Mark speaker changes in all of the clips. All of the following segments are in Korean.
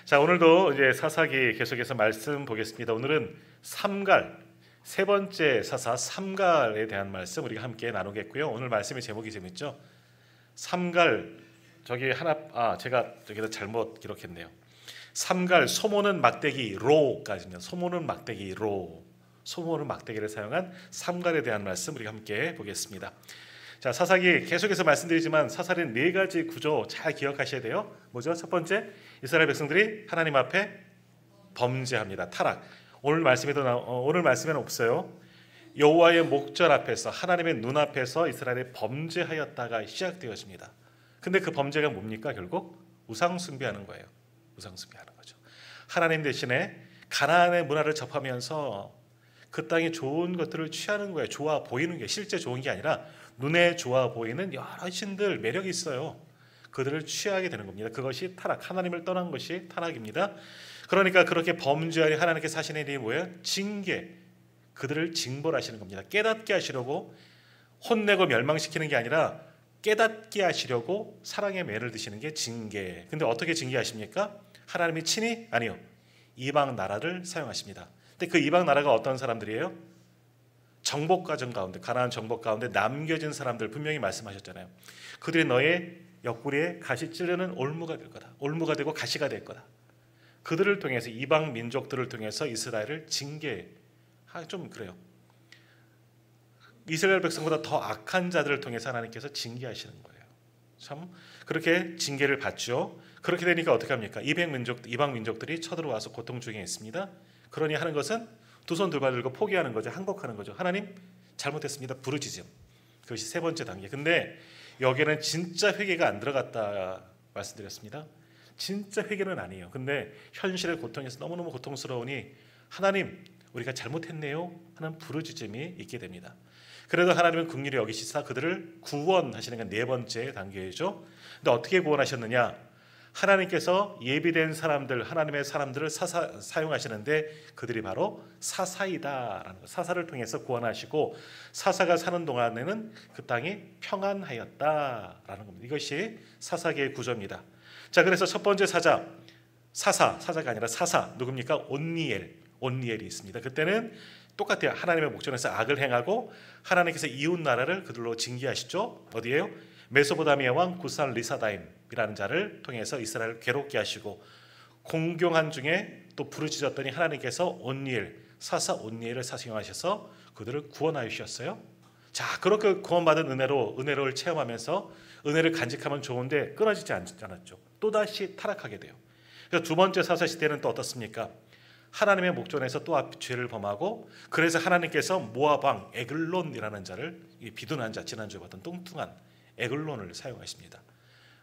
Speaker 1: 자, 오늘도 이제 사사기 계속해서 말씀 보겠습니다. 오늘은 삼갈, 세 번째 사사 삼갈에 대한 말씀 우리가 함께 나누겠고요. 오늘 말씀의 제목이 재밌죠? 삼갈, 저기 하나, 제가 저기다 잘못 기록했네요. 삼갈, 소모는 막대기 로까지요. 소모는 막대기 로, 소모는 막대기를 사용한 삼갈에 대한 말씀 우리가 함께 보겠습니다. 자, 사사기 계속해서 말씀드리지만 사사는 네 가지 구조 잘 기억하셔야 돼요. 뭐죠? 첫 번째, 이스라엘 백성들이 하나님 앞에 범죄합니다. 타락. 오늘 말씀에는 없어요. 여호와의 목전 앞에서, 하나님의 눈 앞에서 이스라엘이 범죄하였다가 시작되어집니다. 근데 그 범죄가 뭡니까? 결국 우상 숭배하는 거예요. 우상 숭배하는 거죠. 하나님 대신에 가나안의 문화를 접하면서 그 땅이 좋은 것들을 취하는 거예요. 좋아 보이는 게, 실제 좋은 게 아니라 눈에 좋아 보이는 여러 신들, 매력이 있어요. 그들을 취하게 되는 겁니다. 그것이 타락, 하나님을 떠난 것이 타락입니다. 그러니까 그렇게 범죄하니 하나님께서 하시는 일이 뭐예요? 징계, 그들을 징벌하시는 겁니다. 깨닫게 하시려고 혼내고 멸망시키는 게 아니라 깨닫게 하시려고 사랑의 매를 드시는 게 징계. 근데 어떻게 징계하십니까? 하나님이 친히? 아니요, 이방 나라를 사용하십니다. 근데 그 이방 나라가 어떤 사람들이에요? 정복 과정 가운데, 가나안 정복 가운데 남겨진 사람들, 분명히 말씀하셨잖아요. 그들이 너의 옆구리에 가시 찌르는 올무가 될 거다. 올무가 되고 가시가 될 거다. 그들을 통해서, 이방 민족들을 통해서 이스라엘을 좀 그래요. 이스라엘 백성보다 더 악한 자들을 통해서 하나님께서 징계하시는 거예요. 참 그렇게 징계를 받죠. 그렇게 되니까 어떻게 합니까? 이방 민족들이 쳐들어와서 고통 중에 있습니다. 그러니 하는 것은 두 손 두 발 들고 포기하는 거죠. 항복하는 거죠. 하나님 잘못했습니다. 부르짖음. 그것이 세 번째 단계. 근데 여기에는 진짜 회개가 안 들어갔다 말씀드렸습니다. 진짜 회개는 아니에요. 근데 현실의 고통에서 너무너무 고통스러우니 하나님 우리가 잘못했네요 하는 부르짖음이 있게 됩니다. 그래도 하나님은 긍휼히 여기시사 그들을 구원하시는 게 네 번째 단계이죠. 근데 어떻게 구원하셨느냐? 하나님께서 예비된 사람들, 하나님의 사람들을 사용하시는데 그들이 바로 사사이다라는 것. 사사를 통해서 구원하시고 사사가 사는 동안에는 그 땅이 평안하였다라는 겁니다. 이것이 사사계의 구조입니다. 자, 그래서 첫 번째 사자가 아니라 사사, 누굽니까? 온니엘이 있습니다. 그때는 똑같아요. 하나님의 목전에서 악을 행하고 하나님께서 이웃 나라를 그들로 징계하시죠. 어디예요? 메소포타미아 왕 구산 리사다임이라는 자를 통해서 이스라엘을 괴롭게 하시고, 공경한 중에 또 부르짖었더니 하나님께서 사사 온니엘을 사용하셔서 그들을 구원하여 주셨어요. 자, 그렇게 구원받은 은혜를 체험하면서 은혜를 간직하면 좋은데 끊어지지 않았죠. 또다시 타락하게 돼요. 그래서 두 번째 사사 시대는 또 어떻습니까? 하나님의 목전에서 또 죄를 범하고, 그래서 하나님께서 모압 왕 에글론이라는 자를, 비둔한 자, 지난주에 봤던 뚱뚱한 에글론을 사용하십니다.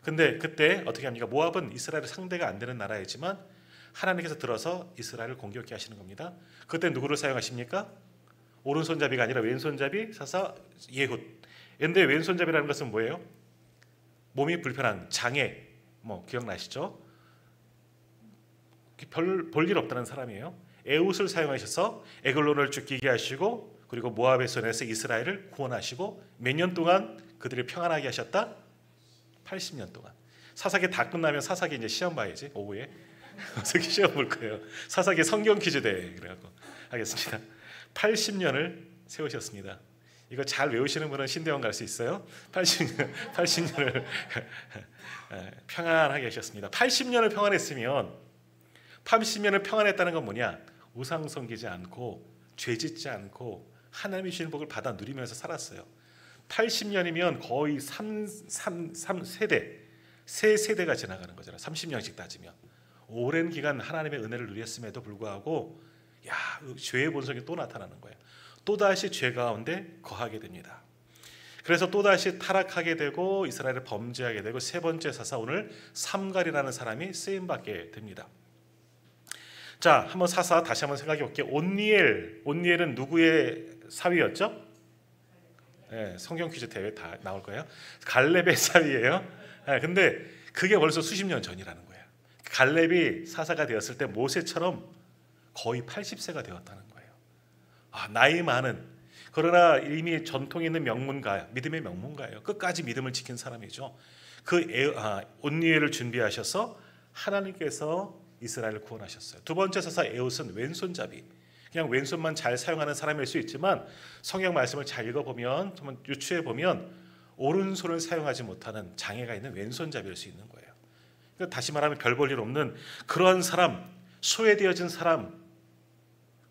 Speaker 1: 근데 그때 어떻게 합니까? 모압은 이스라엘의 상대가 안 되는 나라이지만 하나님께서 들어서 이스라엘을 공격해 하시는 겁니다. 그때 누구를 사용하십니까? 오른손잡이가 아니라 왼손잡이 사사 예훗. 근데 왼손잡이라는 것은 뭐예요? 몸이 불편한 장애, 기억나시죠? 별 볼 일 없다는 사람이에요. 에훗을 사용하셔서 에글론을 죽이게 하시고, 그리고 모압의 손에서 이스라엘을 구원하시고, 몇 년 동안 그들을 평안하게 하셨다? 80년 동안. 사사기 다 끝나면 사사기 이제 시험 봐야지. 오후에 사사기 시험 볼 거예요. 사사기 성경 퀴즈 대회 그래갖고 하겠습니다. 80년을 세우셨습니다. 이거 잘 외우시는 분은 신대원 갈 수 있어요. 80년을 평안하게 하셨습니다. 80년을 평안했으면, 80년을 평안했다는 건 뭐냐? 우상 섬기지 않고 죄짓지 않고 하나님이 주시는 복을 받아 누리면서 살았어요. 80년이면 거의 3세대가 지나가는 거잖아요. 30년씩 따지면 오랜 기간 하나님의 은혜를 누렸음에도 불구하고 죄의 본성이 또 나타나는 거예요. 또다시 죄 가운데 거하게 됩니다. 그래서 또다시 타락하게 되고 이스라엘을 범죄하게 되고, 세 번째 사사 오늘 삼갈이라는 사람이 쓰임받게 됩니다. 자, 한번 사사 다시 한번 생각해 볼게요. 온니엘은 누구의 사위였죠? 네, 성경 퀴즈 대회 다 나올 거예요. 갈렙의 사위예요. 네, 근데 그게 벌써 수십 년 전이라는 거예요. 갈렙이 사사가 되었을 때 모세처럼 거의 80세가 되었다는 거예요. 나이 많은, 그러나 이미 전통 있는 믿음의 명문가예요. 끝까지 믿음을 지킨 사람이죠. 온니엘을 준비하셔서 하나님께서 이스라엘을 구원하셨어요. 두 번째 사사 에웃은 왼손잡이, 그냥 왼손만 잘 사용하는 사람일 수 있지만 성경 말씀을 잘 읽어보면, 유추해보면 오른손을 사용하지 못하는 장애가 있는 왼손잡이일 수 있는 거예요. 그러니까 다시 말하면 별 볼 일 없는 그런 사람, 소외되어진 사람,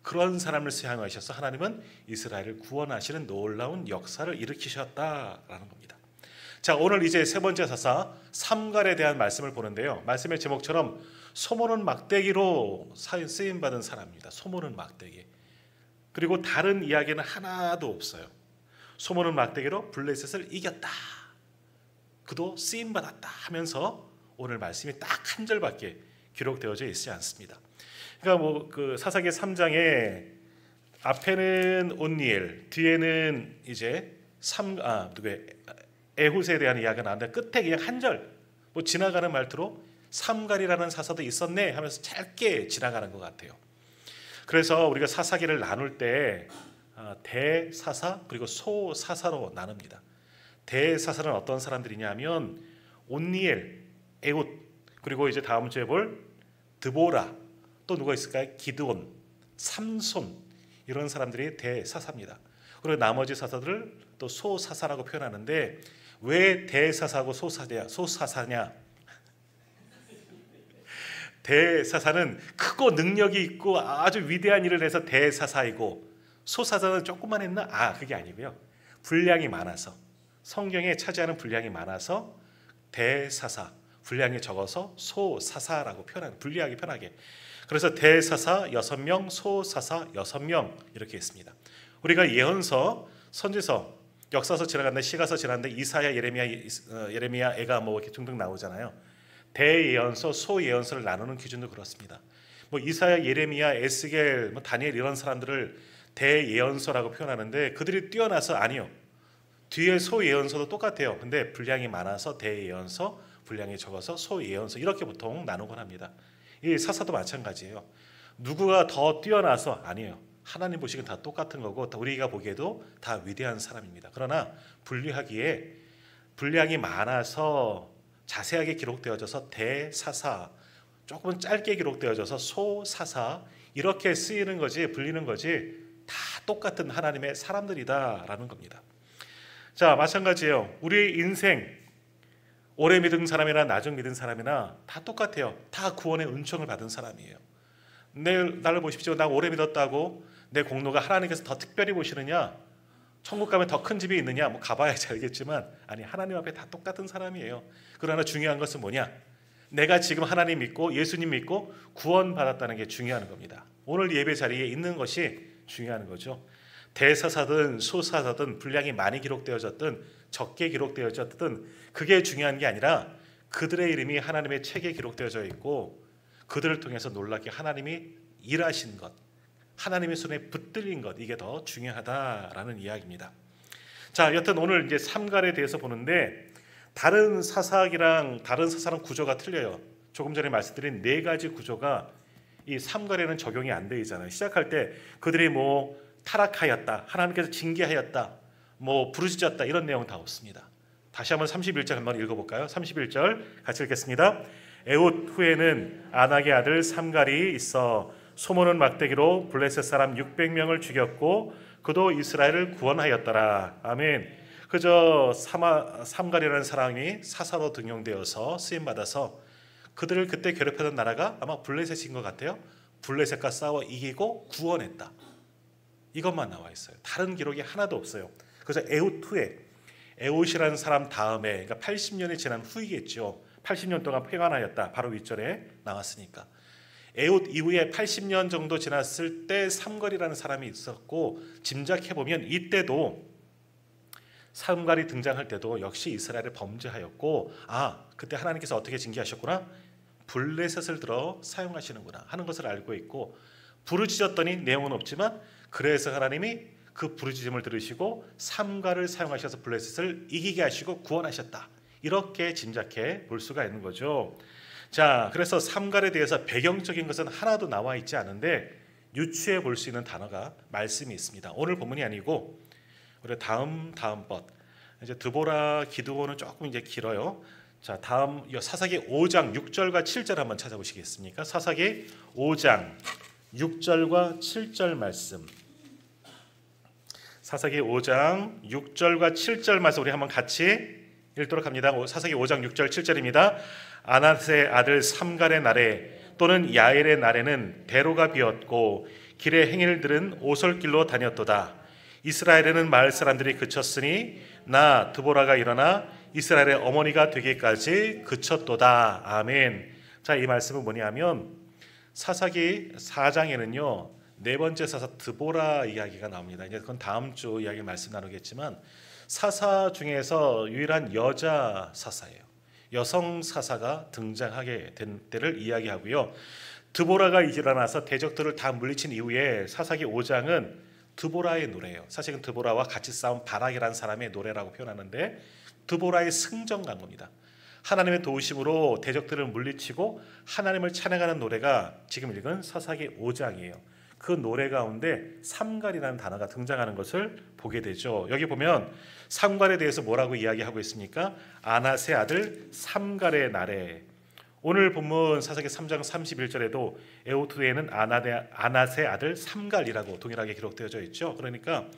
Speaker 1: 그런 사람을 사용하셔서 하나님은 이스라엘을 구원하시는 놀라운 역사를 일으키셨다라는 겁니다. 자, 오늘 이제 세 번째 사사 삼갈에 대한 말씀을 보는데요. 말씀의 제목처럼 소모는 막대기로 쓰임받은 사람입니다. 소모는 막대기. 그리고 다른 이야기는 하나도 없어요. 소모는 막대기로 블레셋을 이겼다. 그도 쓰임받았다 하면서 오늘 말씀이 딱 한 절밖에 기록되어져 있지 않습니다. 그러니까 그 사사기 3장에 앞에는 온니엘, 뒤에는 이제 에훗에 대한 이야기가 나왔는데 끝에 그냥 한 절, 지나가는 말투로 삼갈이라는 사사도 있었네 하면서 짧게 지나가는 것 같아요. 그래서 우리가 사사기를 나눌 때 대사사 그리고 소사사로 나눕니다. 대사사는 어떤 사람들이냐면 온니엘, 에훗, 그리고 이제 다음 주에 볼 드보라, 또 누가 있을까요? 기드온, 삼손, 이런 사람들이 대사사입니다. 그리고 나머지 사사들을 또 소사사라고 표현하는데, 왜 대사사고 소사사냐? 대사사는 크고 능력이 있고 아주 위대한 일을 해서 대사사이고, 소사사는 조금만 했나? 그게 아니고요. 분량이 많아서, 성경에 차지하는 분량이 많아서 대사사, 분량이 적어서 소사사라고 표현하는, 분리하기 편하게. 그래서 대사사 6명, 소사사 6명 이렇게 있습니다. 우리가 예언서, 선지서, 역사서 지나갔는데, 시가서 지나갔는데 이사야, 예레미야, 애가 이렇게 등등 나오잖아요. 대예언서, 소예언서를 나누는 기준도 그렇습니다. 이사야, 예레미야, 에스겔, 다니엘 이런 사람들을 대예언서라고 표현하는데, 그들이 뛰어나서 아니요. 뒤에 소예언서도 똑같아요. 근데 분량이 많아서 대예언서, 분량이 적어서 소예언서 이렇게 보통 나누곤 합니다. 이 사사도 마찬가지예요. 누구가 더 뛰어나서 아니에요. 하나님 보시기엔 다 똑같은 거고 우리가 보기에도 다 위대한 사람입니다. 그러나 분류하기에 분량이 많아서 자세하게 기록되어져서 대사사, 조금은 짧게 기록되어져서 소사사 이렇게 쓰이는 거지, 불리는 거지, 다 똑같은 하나님의 사람들이다라는 겁니다. 자, 마찬가지예요. 우리 인생 오래 믿은 사람이나 나중 믿은 사람이나 다 똑같아요. 다 구원의 은총을 받은 사람이에요. 나를 보십시오. 나 오래 믿었다고 내 공로가 하나님께서 더 특별히 보시느냐? 천국 가면 더 큰 집이 있느냐? 가봐야지 알겠지만, 아니, 하나님 앞에 다 똑같은 사람이에요. 그러나 중요한 것은 뭐냐? 내가 지금 하나님 믿고 예수님 믿고 구원 받았다는 게 중요한 겁니다. 오늘 예배 자리에 있는 것이 중요한 거죠. 대사사든 소사사든 분량이 많이 기록되어졌든 적게 기록되어졌든 그게 중요한 게 아니라 그들의 이름이 하나님의 책에 기록되어져 있고 그들을 통해서 놀랍게 하나님이 일하신 것, 하나님의 손에 붙들린 것, 이게 더 중요하다라는 이야기입니다. 자, 여튼 오늘 이제 삼갈에 대해서 보는데, 다른 사사기랑 다른 사사랑 구조가 틀려요. 조금 전에 말씀드린 4가지 구조가 이 삼갈에는 적용이 안 되잖아요. 시작할 때 그들이 타락하였다, 하나님께서 징계하였다, 부르짖었다, 이런 내용 다 없습니다. 다시 한번 31절 한번 읽어볼까요? 31절 같이 읽겠습니다. 에훗 후에는 아낙의 아들 삼갈이 있어 소모는 막대기로 블레셋 사람 600명을 죽였고 그도 이스라엘을 구원하였더라. 아멘. 그저 삼갈이라는 사람이 사사로 등용되어서 쓰임받아서 그들을 그때 괴롭히던 나라가 아마 블레셋인 것 같아요. 블레셋과 싸워 이기고 구원했다. 이것만 나와 있어요. 다른 기록이 하나도 없어요. 그래서 에훗 후에, 에훗이라는 사람 다음에, 그러니까 80년이 지난 후이겠죠. 80년 동안 평안하였다. 바로 윗절에 나왔으니까. 에훗 이후에 80년 정도 지났을 때 삼갈이라는 사람이 있었고, 짐작해보면 이때도 삼갈이 등장할 때도 역시 이스라엘을 범죄하였고, 그때 하나님께서 어떻게 징계하셨구나, 블레셋을 들어 사용하시는구나 하는 것을 알고 있고, 부르짖었더니 내용은 없지만 그래서 하나님이 그 부르짖음을 들으시고 삼갈을 사용하셔서 블레셋을 이기게 하시고 구원하셨다, 이렇게 짐작해 볼 수가 있는 거죠. 자, 그래서 삼갈에 대해서 배경적인 것은 하나도 나와 있지 않은데 유추해 볼 수 있는 단어가 말씀이 있습니다. 오늘 본문이 아니고 우리 다음 번 이제 드보라, 기드온은 조금 이제 길어요. 자, 다음 사사기 5장 6절과 7절 한번 찾아보시겠습니까? 사사기 5장 6절과 7절 말씀. 사사기 5장 6절과 7절 말씀 우리 한번 같이 읽도록 합니다. 사사기 5장 6절 7절입니다. 아낫의 아들 삼갈의 날에 또는 야엘의 날에는 대로가 비었고 길의 행일들은 오솔길로 다녔도다. 이스라엘에는 마을 사람들이 그쳤으니 나 드보라가 일어나 이스라엘의 어머니가 되기까지 그쳤도다. 아멘. 자, 이 말씀은 뭐냐면 사사기 4장에는요 네 번째 사사 드보라 이야기가 나옵니다. 이제 그건 다음 주 이야기 말씀 나누겠지만 사사 중에서 유일한 여자 사사예요. 여성 사사가 등장하게 된 때를 이야기하고요. 드보라가 일어나서 대적들을 다 물리친 이후에 사사기 5장은 드보라의 노래예요. 사실은 드보라와 같이 싸운 바락이라는 사람의 노래라고 표현하는데 드보라의 승전 강구입니다. 하나님의 도우심으로 대적들을 물리치고 하나님을 찬양하는 노래가 지금 읽은 사사기 5장이에요. 그 노래 가운데 삼갈이라는 단어가 등장하는 것을 보게 되죠. 여기 보면 삼갈에 대해서 뭐라고 이야기하고 있습니까? 아낫의 아들 삼갈의 날에. 오늘 본문 사사기 3장 31절에도 에호드에는 아낫의 아들 삼갈이라고 동일하게 기록되어져 있죠. 그러니까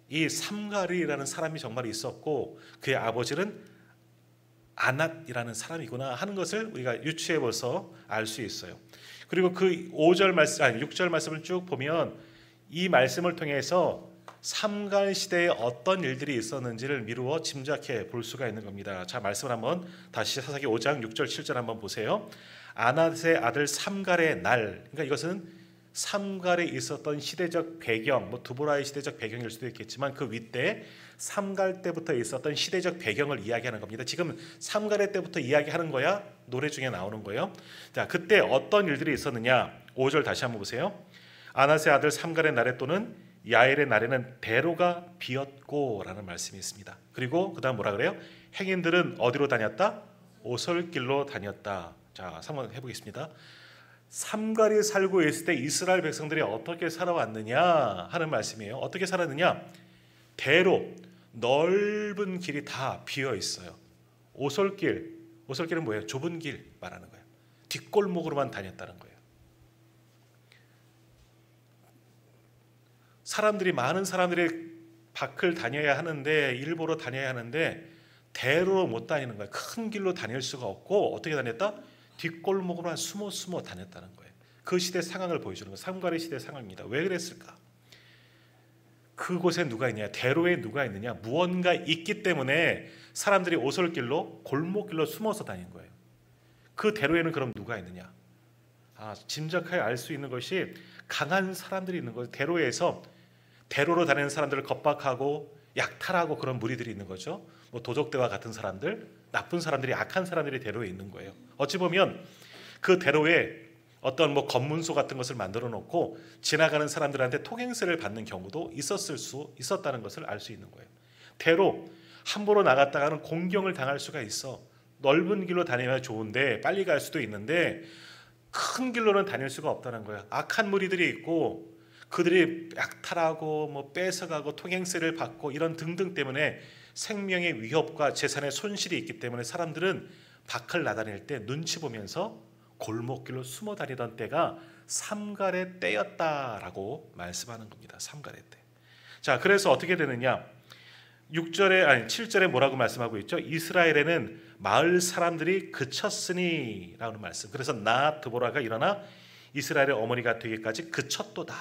Speaker 1: 이 삼갈이라는 사람이 정말 있었고 그의 아버지는 아낫이라는 사람이구나 하는 것을 우리가 유추해 봐서 알 수 있어요. 그리고 그 6절 말씀을 쭉 보면 이 말씀을 통해서 삼갈 시대에 어떤 일들이 있었는지를 미루어 짐작해 볼 수가 있는 겁니다. 자, 말씀을 한번 다시 사사기 5장 6절 7절 한번 보세요. 아낫의 아들 삼갈의 날. 그러니까 이것은 삼갈에 있었던 시대적 배경, 드보라의 시대적 배경일 수도 있겠지만 그 윗대 삼갈 때부터 있었던 시대적 배경을 이야기하는 겁니다. 지금 삼갈의 때부터 이야기하는 거야? 노래 중에 나오는 거예요. 자, 그때 어떤 일들이 있었느냐? 5절 다시 한번 보세요. 아낫의 아들 삼갈의 날에 또는 야엘의 날에는 대로가 비었고라는 말씀이 있습니다. 그리고 그다음 뭐라 그래요? 행인들은 어디로 다녔다? 오솔길로 다녔다. 자, 한번 해보겠습니다. 삼갈이 살고 있을 때 이스라엘 백성들이 어떻게 살아왔느냐 하는 말씀이에요. 어떻게 살았느냐? 대로 넓은 길이 다 비어 있어요. 오솔길은 뭐예요? 좁은 길 말하는 거예요. 뒷골목으로만 다녔다는 거예요. 많은 사람들이 밖을 다녀야 하는데 일보러 다녀야 하는데 대로로 못 다니는 거예요. 큰 길로 다닐 수가 없고 어떻게 다녔다? 뒷골목으로만 숨어 다녔다는 거예요. 그 시대 상황을 보여주는 거예요. 삼갈의 시대 상황입니다. 왜 그랬을까? 그곳에 누가 있냐? 대로에 누가 있느냐? 무언가 있기 때문에 사람들이 오솔길로 골목길로 숨어서 다닌 거예요. 그 대로에는 그럼 누가 있느냐? 짐작하여 알 수 있는 것이 강한 사람들이 있는 거예요. 대로로 다니는 사람들을 겁박하고 약탈하고 그런 무리들이 있는 거죠. 도적대와 같은 사람들, 나쁜 사람들이, 악한 사람들이 대로에 있는 거예요. 어찌 보면 그 대로에 어떤 검문소 같은 것을 만들어 놓고 지나가는 사람들한테 통행세를 받는 경우도 있었다는 것을 알 수 있는 거예요. 대로 함부로 나갔다가는 공경을 당할 수가 있어. 넓은 길로 다니면 좋은데 빨리 갈 수도 있는데 큰 길로는 다닐 수가 없다는 거예요. 악한 무리들이 있고 그들이 약탈하고 뺏어가고 통행세를 받고 이런 등등 때문에 생명의 위협과 재산의 손실이 있기 때문에 사람들은 밖을 나다닐 때 눈치 보면서 골목길로 숨어 다니던 때가 삼갈의 때였다라고 말씀하는 겁니다. 삼갈의 때. 자, 그래서 어떻게 되느냐? 7절에 뭐라고 말씀하고 있죠? 이스라엘에는 마을 사람들이 그쳤으니 라는 말씀. 그래서 나 드보라가 일어나 이스라엘의 어머니가 되기까지 그쳤도다.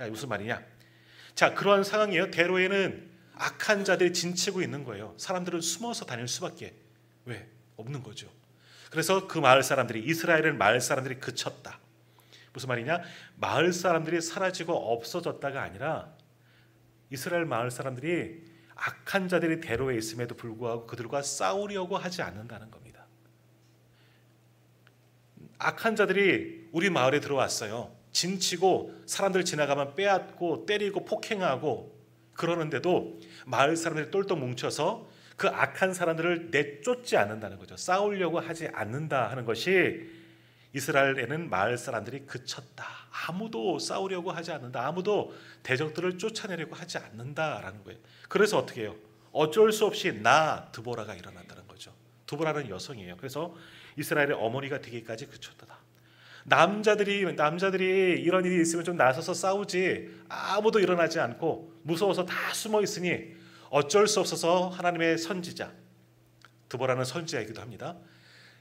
Speaker 1: 무슨 말이냐? 자, 그런 상황이에요. 대로에는 악한 자들이 진치고 있는 거예요. 사람들은 숨어서 다닐 수밖에 없는 거죠. 그래서 그 마을 사람들이, 이스라엘은 마을 사람들이 그쳤다. 무슨 말이냐? 마을 사람들이 사라지고 없어졌다가 아니라 이스라엘 마을 사람들이 악한 자들이 대로에 있음에도 불구하고 그들과 싸우려고 하지 않는다는 겁니다. 악한 자들이 우리 마을에 들어왔어요. 진치고 사람들 지나가면 빼앗고 때리고 폭행하고 그러는데도 마을 사람들이 똘똘 뭉쳐서 그 악한 사람들을 내쫓지 않는다는 거죠. 싸우려고 하지 않는다 하는 것이 이스라엘에는 마을 사람들이 그쳤다. 아무도 싸우려고 하지 않는다. 아무도 대적들을 쫓아내려고 하지 않는다라는 거예요. 그래서 어떻게 해요? 어쩔 수 없이 나 드보라가 일어난다는 거죠. 드보라는 여성이에요. 그래서 이스라엘의 어머니가 되기까지 그쳤다. 남자들이 이런 일이 있으면 좀 나서서 싸우지, 아무도 일어나지 않고 무서워서 다 숨어 있으니 어쩔 수 없어서 하나님의 선지자, 드보라는 선지자이기도 합니다.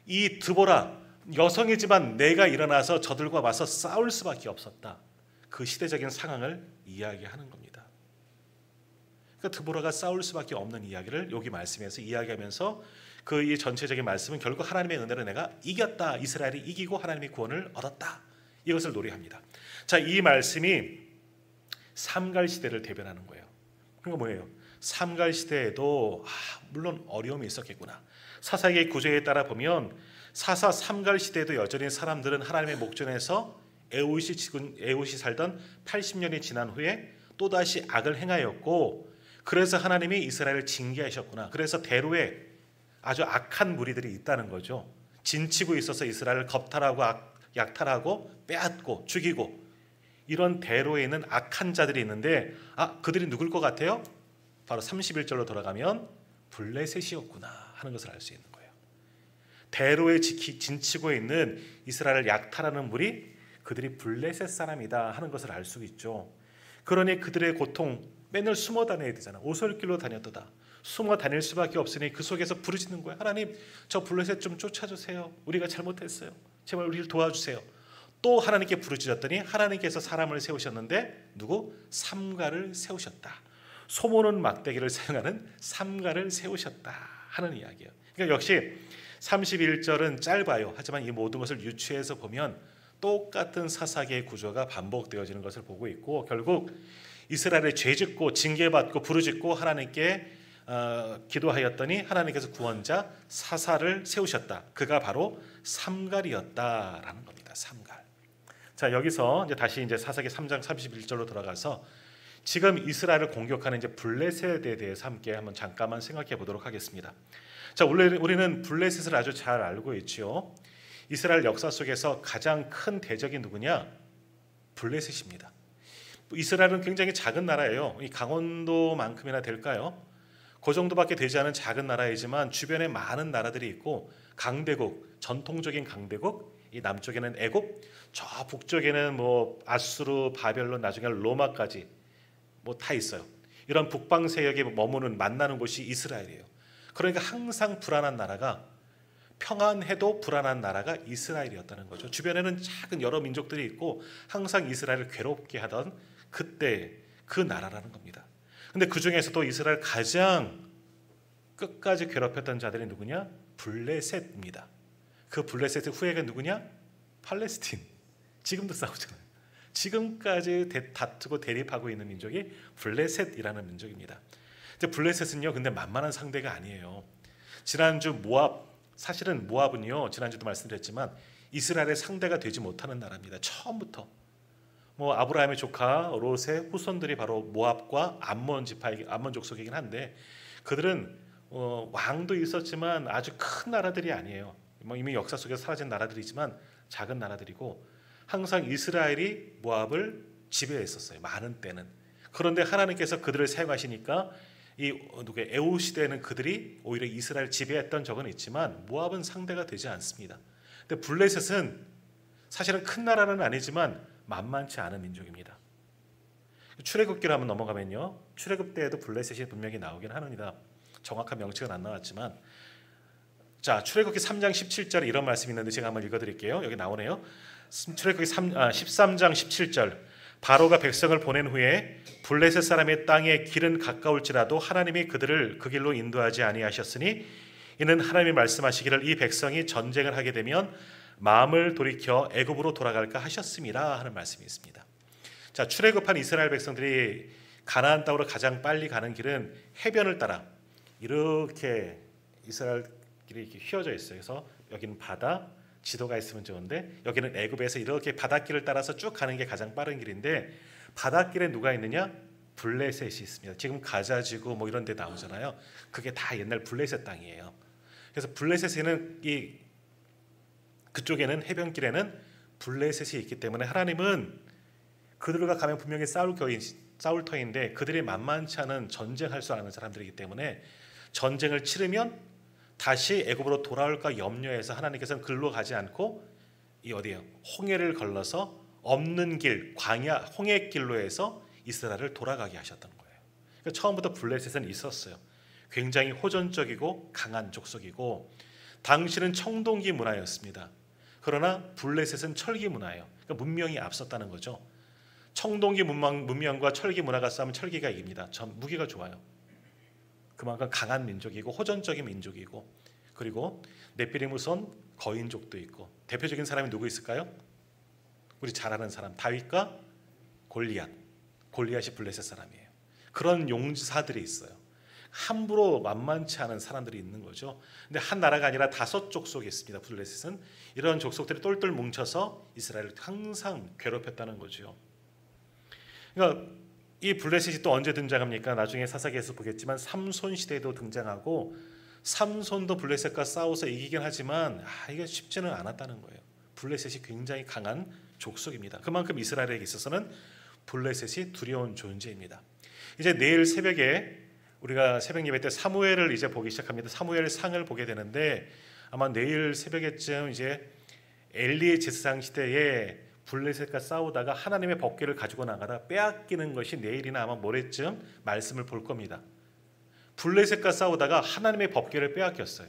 Speaker 1: 이 드보라, 여성이지만 내가 일어나서 저들과 맞서 싸울 수밖에 없었다. 그 시대적인 상황을 이야기하는 겁니다. 그러니까 드보라가 싸울 수밖에 없는 이야기를 여기 말씀에서 이야기하면서 그 이 전체적인 말씀은 결국 하나님의 은혜로 내가 이겼다. 이스라엘이 이기고 하나님의 구원을 얻었다. 이것을 노래합니다. 자, 이 말씀이 삼갈 시대를 대변하는 거예요. 그러니까 뭐예요? 삼갈 시대에도 물론 어려움이 있었겠구나. 사사기의 구조에 따라 보면 사사 삼갈 시대에도 여전히 사람들은 하나님의 목전에서 에웃이 살던 80년이 지난 후에 또다시 악을 행하였고, 그래서 하나님이 이스라엘을 징계하셨구나. 그래서 대로에 아주 악한 무리들이 있다는 거죠. 진치고 있어서 이스라엘을 겁탈하고 약탈하고 빼앗고 죽이고, 이런 대로에 있는 악한 자들이 있는데 그들이 누굴 것 같아요? 바로 31절로 돌아가면 블레셋이었구나 하는 것을 알 수 있는 거예요. 대로에 진치고 있는 이스라엘을 약탈하는 무리, 그들이 블레셋 사람이다 하는 것을 알 수 있죠. 그러니 그들의 고통, 맨날 숨어 다녀야 되잖아. 오솔길로 다녔도다. 숨어 다닐 수밖에 없으니 그 속에서 부르짖는 거야. 하나님, 저 블레셋 좀 쫓아주세요. 우리가 잘못했어요. 제발 우리를 도와주세요. 또 하나님께 부르짖었더니 하나님께서 사람을 세우셨는데 누구? 삼가를 세우셨다. 소모는 막대기를 사용하는 삼가를 세우셨다 하는 이야기예요. 그러니까 역시 31절은 짧아요. 하지만 이 모든 것을 유추해서 보면 똑같은 사사기의 구조가 반복되어지는 것을 보고 있고, 결국 이스라엘의 죄짓고 징계받고 부르짖고 하나님께 기도하였더니 하나님께서 구원자 사사를 세우셨다. 그가 바로 삼갈이었다라는 겁니다. 삼갈. 자, 여기서 다시 사사기 3장 31절로 돌아가서 지금 이스라엘을 공격하는 블레셋에 대해서 함께 한번 잠깐만 생각해 보도록 하겠습니다. 자, 우리는 블레셋을 아주 잘 알고 있지요. 이스라엘 역사 속에서 가장 큰 대적이 누구냐? 블레셋입니다. 이스라엘은 굉장히 작은 나라예요. 이 강원도만큼이나 될까요? 그 정도밖에 되지 않은 작은 나라이지만 주변에 많은 나라들이 있고, 강대국, 전통적인 강대국, 이 남쪽에는 애굽, 저 북쪽에는 아수르, 바벨론, 나중에는 로마까지 다 있어요. 이런 북방 세력에 머무는 만나는 곳이 이스라엘이에요. 그러니까 항상 불안한 나라가, 평안해도 불안한 나라가 이스라엘이었다는 거죠. 주변에는 작은 여러 민족들이 있고 항상 이스라엘을 괴롭게 하던 그때 그 나라라는 겁니다. 근데 그 중에서도 이스라엘 가장 끝까지 괴롭혔던 자들이 누구냐? 블레셋입니다. 그 블레셋의 후예가 누구냐? 팔레스틴. 지금도 싸우잖아요. 지금까지 다투고 대립하고 있는 민족이 블레셋이라는 민족입니다. 블레셋은요, 근데 만만한 상대가 아니에요. 지난주 모압, 사실은 모압은요, 지난주도 말씀드렸지만 이스라엘의 상대가 되지 못하는 나라입니다. 처음부터. 아브라함의 조카 롯의 후손들이 바로 모압과 암몬 족속이긴 한데, 그들은 왕도 있었지만 아주 큰 나라들이 아니에요. 이미 역사 속에서 사라진 나라들이지만 작은 나라들이고, 항상 이스라엘이 모압을 지배했었어요. 많은 때는. 그런데 하나님께서 그들을 사용하시니까 에웃 시대에는 그들이 오히려 이스라엘 지배했던 적은 있지만 모압은 상대가 되지 않습니다. 근데 블레셋은 사실은 큰 나라는 아니지만 만만치 않은 민족입니다. 출애굽기로 한번 넘어가면요, 출애굽 때에도 블레셋이 분명히 나오긴 하느니다. 정확한 명칭은 안 나왔지만, 자, 출애굽기 3장 17절에 이런 말씀이 있는데 제가 한번 읽어드릴게요. 여기 나오네요. 출애굽기 13장 17절. 바로가 백성을 보낸 후에 블레셋 사람의 땅에 길은 가까울지라도 하나님이 그들을 그 길로 인도하지 아니하셨으니 이는 하나님이 말씀하시기를 이 백성이 전쟁을 하게 되면 마음을 돌이켜 애굽으로 돌아갈까 하셨습니다 하는 말씀이 있습니다. 자, 출애굽한 이스라엘 백성들이 가나안 땅으로 가장 빨리 가는 길은 해변을 따라 이렇게 이스라엘 길이 이렇게 휘어져 있어요. 그래서 여기는 바다, 지도가 있으면 좋은데 여기는 애굽에서 이렇게 바닷길을 따라서 쭉 가는 게 가장 빠른 길인데, 바닷길에 누가 있느냐? 블레셋이 있습니다. 지금 가자지구 이런 데 나오잖아요. 그게 다 옛날 블레셋 땅이에요. 그래서 블레셋에는 그쪽에는 해변길에는 블레셋이 있기 때문에 하나님은 그들과 가면 분명히 싸울 싸울 터인데 그들이 만만치 않은 전쟁할 줄 아는 사람들이기 때문에 전쟁을 치르면 다시 애굽으로 돌아올까 염려해서 하나님께서는 글로 가지 않고 이 어디에요? 홍해를 걸러서 없는 길, 광야, 홍해길로 해서 이스라엘을 돌아가게 하셨던 거예요. 그러니까 처음부터 블레셋은 있었어요. 굉장히 호전적이고 강한 족속이고 당시는 청동기 문화였습니다. 그러나 블레셋은 철기 문화예요. 그러니까 문명이 앞섰다는 거죠. 청동기 문명과 철기 문화가 싸우면 철기가 이깁니다. 무기가 좋아요. 그만큼 강한 민족이고 호전적인 민족이고 그리고 네피림 후손 거인족도 있고 대표적인 사람이 누구 있을까요? 우리 잘 아는 사람 다윗과 골리앗이 블레셋 사람이에요. 그런 용사들이 있어요. 함부로 만만치 않은 사람들이 있는 거죠. 근데 한 나라가 아니라 5 족속이 있습니다. 블레셋은 이런 족속들이 똘똘 뭉쳐서 이스라엘을 항상 괴롭혔다는 거죠. 그러니까 이 블레셋이 또 언제 등장합니까? 나중에 사사기에서 보겠지만 삼손 시대에도 등장하고 삼손도 블레셋과 싸워서 이기긴 하지만 이게 쉽지는 않았다는 거예요. 블레셋이 굉장히 강한 족속입니다. 그만큼 이스라엘에게 있어서는 블레셋이 두려운 존재입니다. 이제 내일 새벽에 우리가 새벽 예배 때 사무엘을 이제 보기 시작합니다. 사무엘 상을 보게 되는데 아마 내일 새벽에쯤 이제 엘리의 제사장 시대에 블레셋과 싸우다가 하나님의 법궤를 가지고 나가다 빼앗기는 것이 내일이나 아마 모레쯤 말씀을 볼 겁니다. 블레셋과 싸우다가 하나님의 법궤를 빼앗겼어요.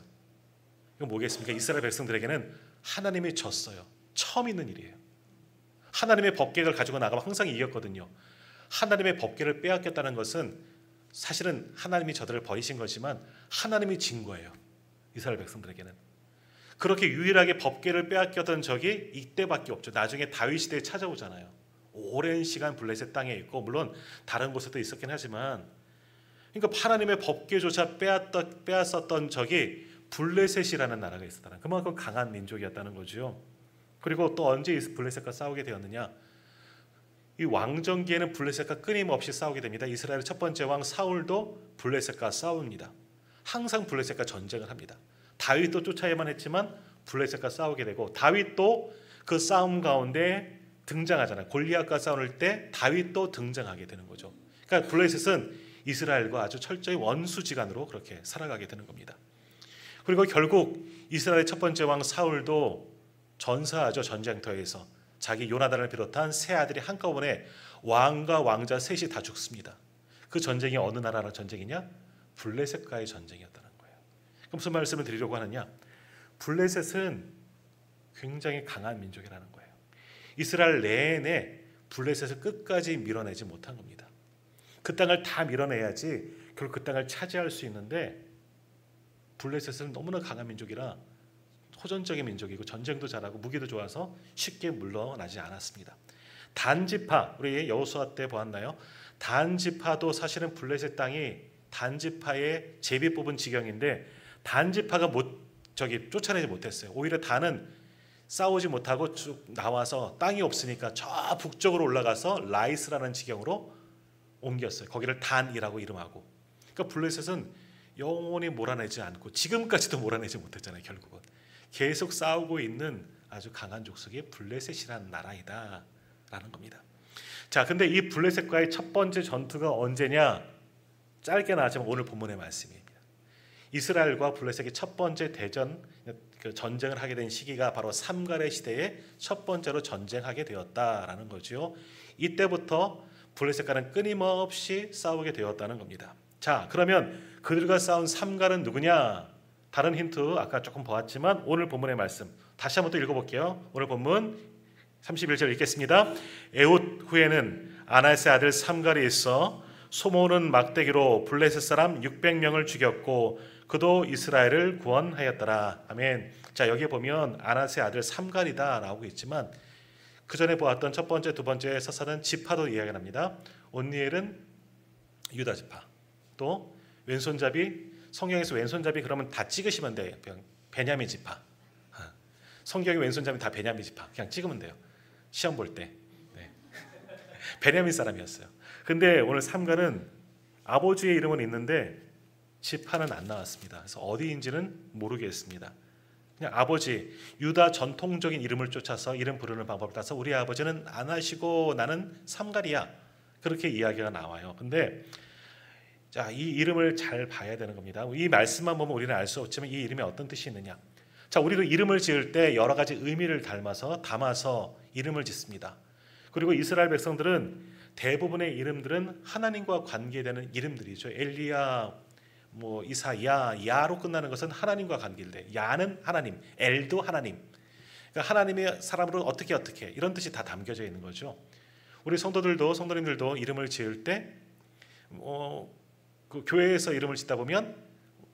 Speaker 1: 이건 뭐겠습니까? 이스라엘 백성들에게는 하나님이 졌어요. 처음 있는 일이에요. 하나님의 법궤를 가지고 나가면 항상 이겼거든요. 하나님의 법궤를 빼앗겼다는 것은 사실은 하나님이 저들을 버리신 거지만 하나님이 진 거예요. 이스라엘 백성들에게는. 그렇게 유일하게 법궤를 빼앗겼던 적이 이때밖에 없죠. 나중에 다윗 시대에 찾아오잖아요. 오랜 시간 블레셋 땅에 있고 물론 다른 곳에도 있었긴 하지만 그러니까 하나님의 법궤조차 빼앗았던 적이 블레셋이라는 나라가 있었다는 그만큼 강한 민족이었다는 거죠. 그리고 또 언제 블레셋과 싸우게 되었느냐? 이 왕정기에는 블레셋과 끊임없이 싸우게 됩니다. 이스라엘의 첫 번째 왕 사울도 블레셋과 싸웁니다. 항상 블레셋과 전쟁을 합니다. 다윗도 쫓아야만 했지만 블레셋과 싸우게 되고 다윗도 그 싸움 가운데 등장하잖아요. 골리앗과 싸울 때 다윗도 등장하게 되는 거죠. 그러니까 블레셋은 이스라엘과 아주 철저히 원수지간으로 그렇게 살아가게 되는 겁니다. 그리고 결국 이스라엘의 첫 번째 왕 사울도 전사하죠. 전쟁터에서 자기 요나단을 비롯한 세 아들이 한꺼번에 왕과 왕자 셋이 다 죽습니다. 그 전쟁이 어느 나라의 전쟁이냐? 블레셋과의 전쟁이었다는 거예요. 그럼 무슨 말씀을 드리려고 하느냐? 블레셋은 굉장히 강한 민족이라는 거예요. 이스라엘 내내 블레셋을 끝까지 밀어내지 못한 겁니다. 그 땅을 다 밀어내야지 결국 그 땅을 차지할 수 있는데 블레셋은 너무나 강한 민족이라 호전적인 민족이고 전쟁도 잘하고 무기도 좋아서 쉽게 물러나지 않았습니다. 단지파 우리 여호수아 때 보았나요? 단지파도 사실은 블레셋 땅이 단지파의 제비 뽑은 지경인데 단지파가 쫓아내지 못했어요. 오히려 단은 싸우지 못하고 쭉 나와서 땅이 없으니까 저 북쪽으로 올라가서 라이스라는 지경으로 옮겼어요. 거기를 단이라고 이름하고. 그러니까 블레셋은 영원히 몰아내지 않고 지금까지도 몰아내지 못했잖아요. 결국은 계속 싸우고 있는 아주 강한 족속이 블레셋이라는 나라이다라는 겁니다. 자, 근데 이 블레셋과의 첫 번째 전투가 언제냐? 짧게 나왔지만 오늘 본문의 말씀입니다. 이스라엘과 블레셋이 첫 번째 전쟁을 하게 된 시기가 바로 삼갈의 시대에 첫 번째로 전쟁하게 되었다라는 거죠. 이때부터 블레셋과는 끊임없이 싸우게 되었다는 겁니다. 자, 그러면 그들과 싸운 삼갈은 누구냐? 다른 힌트 아까 조금 보았지만 오늘 본문의 말씀 다시 한번 또 읽어볼게요. 오늘 본문 31절 읽겠습니다. 에훗 후에는 아나스의 아들 삼갈이 있어 소모는 막대기로 블레셋 사람 600명을 죽였고 그도 이스라엘을 구원하였더라. 아멘. 자, 여기에 보면 아나스의 아들 삼갈이다 나오고 있지만 그 전에 보았던 첫 번째, 두 번째 서사는 지파도 이야기가 납니다. 온니엘은 유다 지파, 또 왼손잡이 성경에서 왼손잡이 그러면 다 찍으시면 돼요. 그냥 베냐민 지파. 성경의 왼손잡이 다 베냐민 지파. 그냥 찍으면 돼요. 시험 볼 때. 네. 베냐민 사람이었어요. 근데 오늘 삼갈은 아버지의 이름은 있는데 지파는 안 나왔습니다. 그래서 어디인지는 모르겠습니다. 그냥 아버지 유다 전통적인 이름을 쫓아서 이름 부르는 방법을 따서 우리 아버지는 안 하시고 나는 삼갈이야. 그렇게 이야기가 나와요. 근데 자, 이 이름을 잘 봐야 되는 겁니다. 이 말씀만 보면 우리는 알 수 없지만 이 이름에 어떤 뜻이 있느냐. 자, 우리도 이름을 지을 때 여러 가지 의미를 담아서 이름을 짓습니다. 그리고 이스라엘 백성들은 대부분의 이름들은 하나님과 관계되는 이름들이죠. 엘리야, 뭐 이사야, 야로 끝나는 것은 하나님과 관계돼. 야는 하나님, 엘도 하나님. 그러니까 하나님의 사람으로 어떻게 이런 뜻이 다 담겨져 있는 거죠. 우리 성도님들도 이름을 지을 때 그 교회에서 이름을 짓다 보면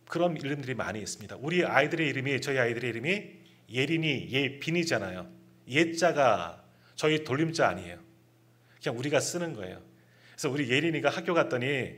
Speaker 1: 그런 이름들이 많이 있습니다. 저희 아이들의 이름이 예린이, 예빈이잖아요. 예자가 저희 돌림자 아니에요. 그냥 우리가 쓰는 거예요. 그래서 우리 예린이가 학교 갔더니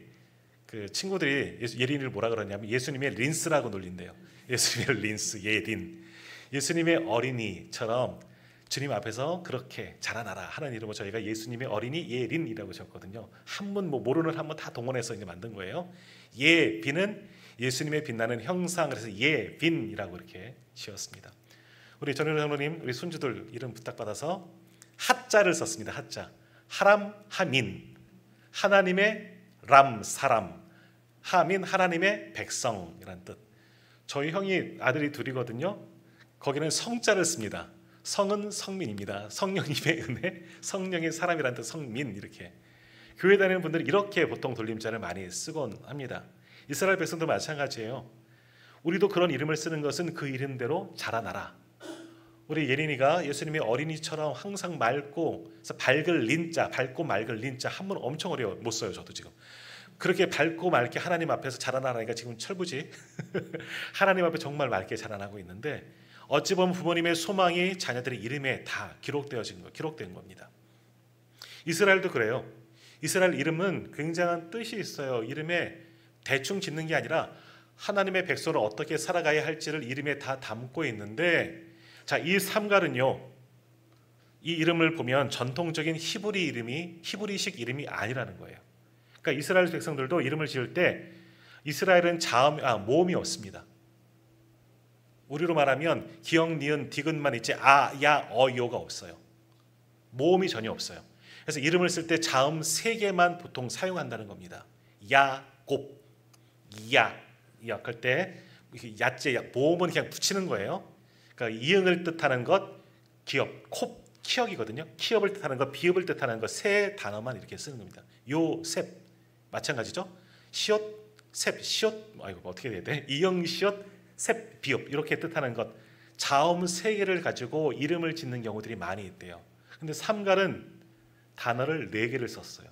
Speaker 1: 그 친구들이 예린이를 뭐라 그러냐면 예수님의 린스라고 놀린대요. 예수님의 린스, 예린. 예수님의 어린이처럼 주님 앞에서 그렇게 자라나라 하는 이름으로 저희가 예수님의 어린이 예린이라고 적거든요. 한문 모르는 한문 다 동원해서 이제 만든 거예요. 예빈은 예수님의 빛나는 형상, 그래서 예빈이라고 이렇게 지었습니다. 우리 전현우 장로님, 우리 손주들 이름 부탁받아서 하자를 썼습니다. 하자. 하람, 하민. 하나님의 람, 사람. 하민, 하나님의 백성이란 뜻. 저희 형이 아들이 둘이거든요. 거기는 성자를 씁니다. 성은 성민입니다. 성령님의 은혜, 성령의 사람이란 뜻 성민. 이렇게 교회 다니는 분들은 이렇게 보통 돌림자를 많이 쓰곤 합니다. 이스라엘 백성도 마찬가지예요. 우리도 그런 이름을 쓰는 것은 그 이름대로 자라나라. 우리 예린이가 예수님의 어린이처럼 항상 밝고 맑을 린자 한문 엄청 어려워 못 써요. 저도 지금 그렇게 밝고 맑게 하나님 앞에서 자라나라니까 지금 철부지 하나님 앞에 정말 맑게 자라나고 있는데 어찌 보면 부모님의 소망이 자녀들의 이름에 다 기록된 겁니다. 이스라엘도 그래요. 이스라엘 이름은 굉장한 뜻이 있어요. 이름에 대충 짓는 게 아니라 하나님의 백성을 어떻게 살아가야 할지를 이름에 다 담고 있는데, 자, 이 삼갈은요, 이 이름을 보면 전통적인 히브리식 이름이 아니라는 거예요. 그러니까 이스라엘 백성들도 이름을 지을 때 이스라엘은 모음이 없습니다. 우리로 말하면 기역, 니은, 디귿만 있지 아, 야, 어, 요가 없어요. 모음이 전혀 없어요. 그래서 이름을 쓸 때 자음 3개만 보통 사용한다는 겁니다. 야곱, 할 때 야째, 모음은 그냥 붙이는 거예요. 그러니까 이응을 뜻하는 것, 기업, 키역이거든요. 키업을 뜻하는 것, 비읍을 뜻하는 것, 3 단어만 이렇게 쓰는 겁니다. 요셉 마찬가지죠. 시옷, 셉, 시옷, 어떻게 돼야 돼? 이응, 시옷, 셉, 비읍 이렇게 뜻하는 것, 자음 3개를 가지고 이름을 짓는 경우들이 많이 있대요. 근데 삼갈은 단어를 4개를 썼어요.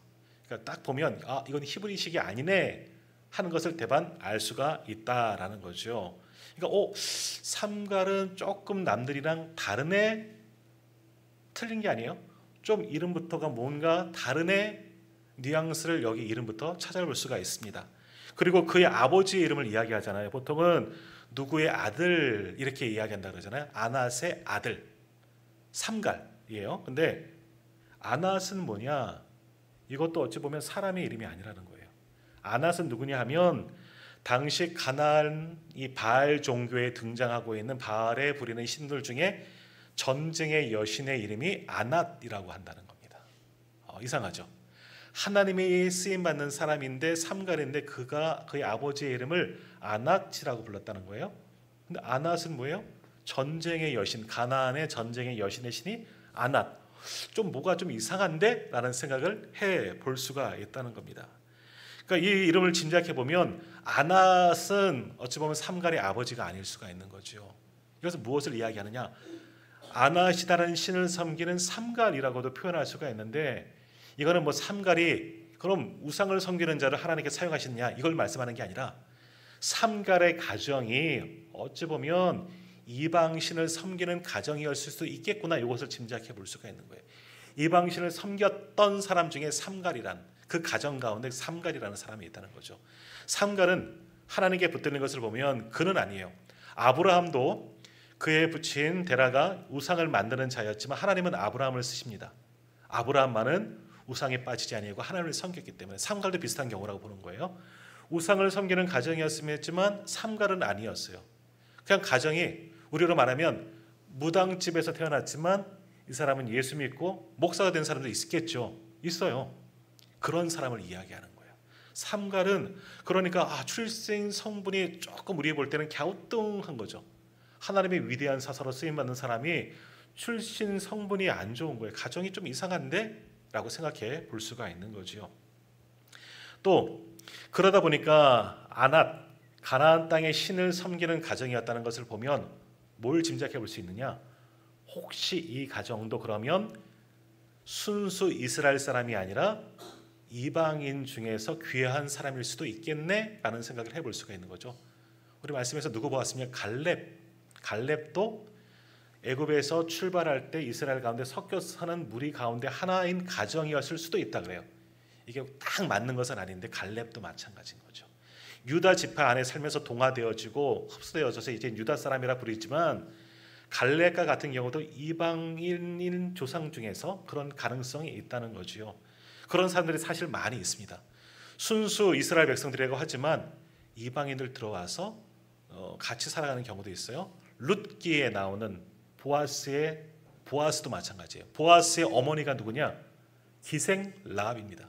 Speaker 1: 그러니까 딱 보면 이건 히브리식이 아니네 하는 것을 대반 알 수가 있다라는 거죠. 그러니까 삼갈은 조금 남들이랑 다르네, 틀린 게 아니에요. 좀 이름부터가 뭔가 다르네 뉘앙스를 여기 이름부터 찾아볼 수가 있습니다. 그리고 그의 아버지의 이름을 이야기하잖아요. 보통은 누구의 아들 이렇게 이야기한다 그러잖아요. 아낫의 아들, 삼갈이에요. 근데 아낫은 뭐냐? 이것도 어찌 보면 사람의 이름이 아니라는 거예요. 아낫은 누구냐 하면 당시 가나안 이 바알 종교에 등장하고 있는 바알에 부리는 신들 중에 전쟁의 여신의 이름이 아낫이라고 한다는 겁니다. 이상하죠? 하나님의 쓰임받는 사람인데 삼갈인데 그의 아버지의 이름을 아낫이라고 불렀다는 거예요. 근데 아낫은 뭐예요? 전쟁의 여신, 가나안의 전쟁의 여신의 신이 아낫. 뭐가 좀 이상한데? 라는 생각을 해볼 수가 있다는 겁니다. 그러니까 이 이름을 짐작해 보면 아낫은 어찌 보면 삼갈의 아버지가 아닐 수가 있는 거죠. 이것은 무엇을 이야기하느냐? 아낫이라는 신을 섬기는 삼갈이라고도 표현할 수가 있는데, 이거는 삼갈이 그럼 우상을 섬기는 자를 하나님께 사용하시느냐 이걸 말씀하는 게 아니라 삼갈의 가정이 어찌 보면 이방신을 섬기는 가정이었을 수도 있겠구나, 이것을 짐작해 볼 수가 있는 거예요. 이방신을 섬겼던 사람 중에 삼갈이란, 그 가정 가운데 삼갈이라는 사람이 있다는 거죠. 삼갈은 하나님께 붙드는 것을 보면 그는 아니에요. 아브라함도 그의 부친 데라가 우상을 만드는 자였지만 하나님은 아브라함을 쓰십니다. 아브라함만은 우상에 빠지지 아니하고 하나님을 섬겼기 때문에 삼갈도 비슷한 경우라고 보는 거예요. 우상을 섬기는 가정이었지만 삼갈은 아니었어요. 그냥 가정이, 우리로 말하면 무당집에서 태어났지만 이 사람은 예수 믿고 목사가 된 사람도 있겠죠. 있어요. 그런 사람을 이야기하는 거예요. 삼갈은 그러니까 출생 성분이 조금 우리가 볼 때는 갸우뚱한 거죠. 하나님의 위대한 사사로 쓰임받는 사람이 출신 성분이 안 좋은 거예요. 가정이 좀 이상한데? 라고 생각해 볼 수가 있는 거지요. 또 그러다 보니까 아낫, 가나안 땅의 신을 섬기는 가정이었다는 것을 보면 뭘 짐작해 볼 수 있느냐? 혹시 이 가정도 그러면 순수 이스라엘 사람이 아니라 이방인 중에서 귀한 사람일 수도 있겠네? 라는 생각을 해볼 수가 있는 거죠. 우리 말씀에서 누구 보았습니까? 갈렙도 애굽에서 출발할 때 이스라엘 가운데 섞여 사는 무리 가운데 하나인 가정이었을 수도 있다 그래요. 이게 딱 맞는 것은 아닌데 갈렙도 마찬가지인 거죠. 유다 지파 안에 살면서 동화되어지고 흡수되어져서 이제 유다 사람이라 부르지만 갈렙과 같은 경우도 이방인인 조상 중에서 그런 가능성이 있다는 거지요. 그런 사람들이 사실 많이 있습니다. 순수 이스라엘 백성들이라고 하지만 이방인들 들어와서 같이 살아가는 경우도 있어요. 룻기에 나오는 보아스도 마찬가지예요. 보아스의 어머니가 누구냐? 기생 라합입니다.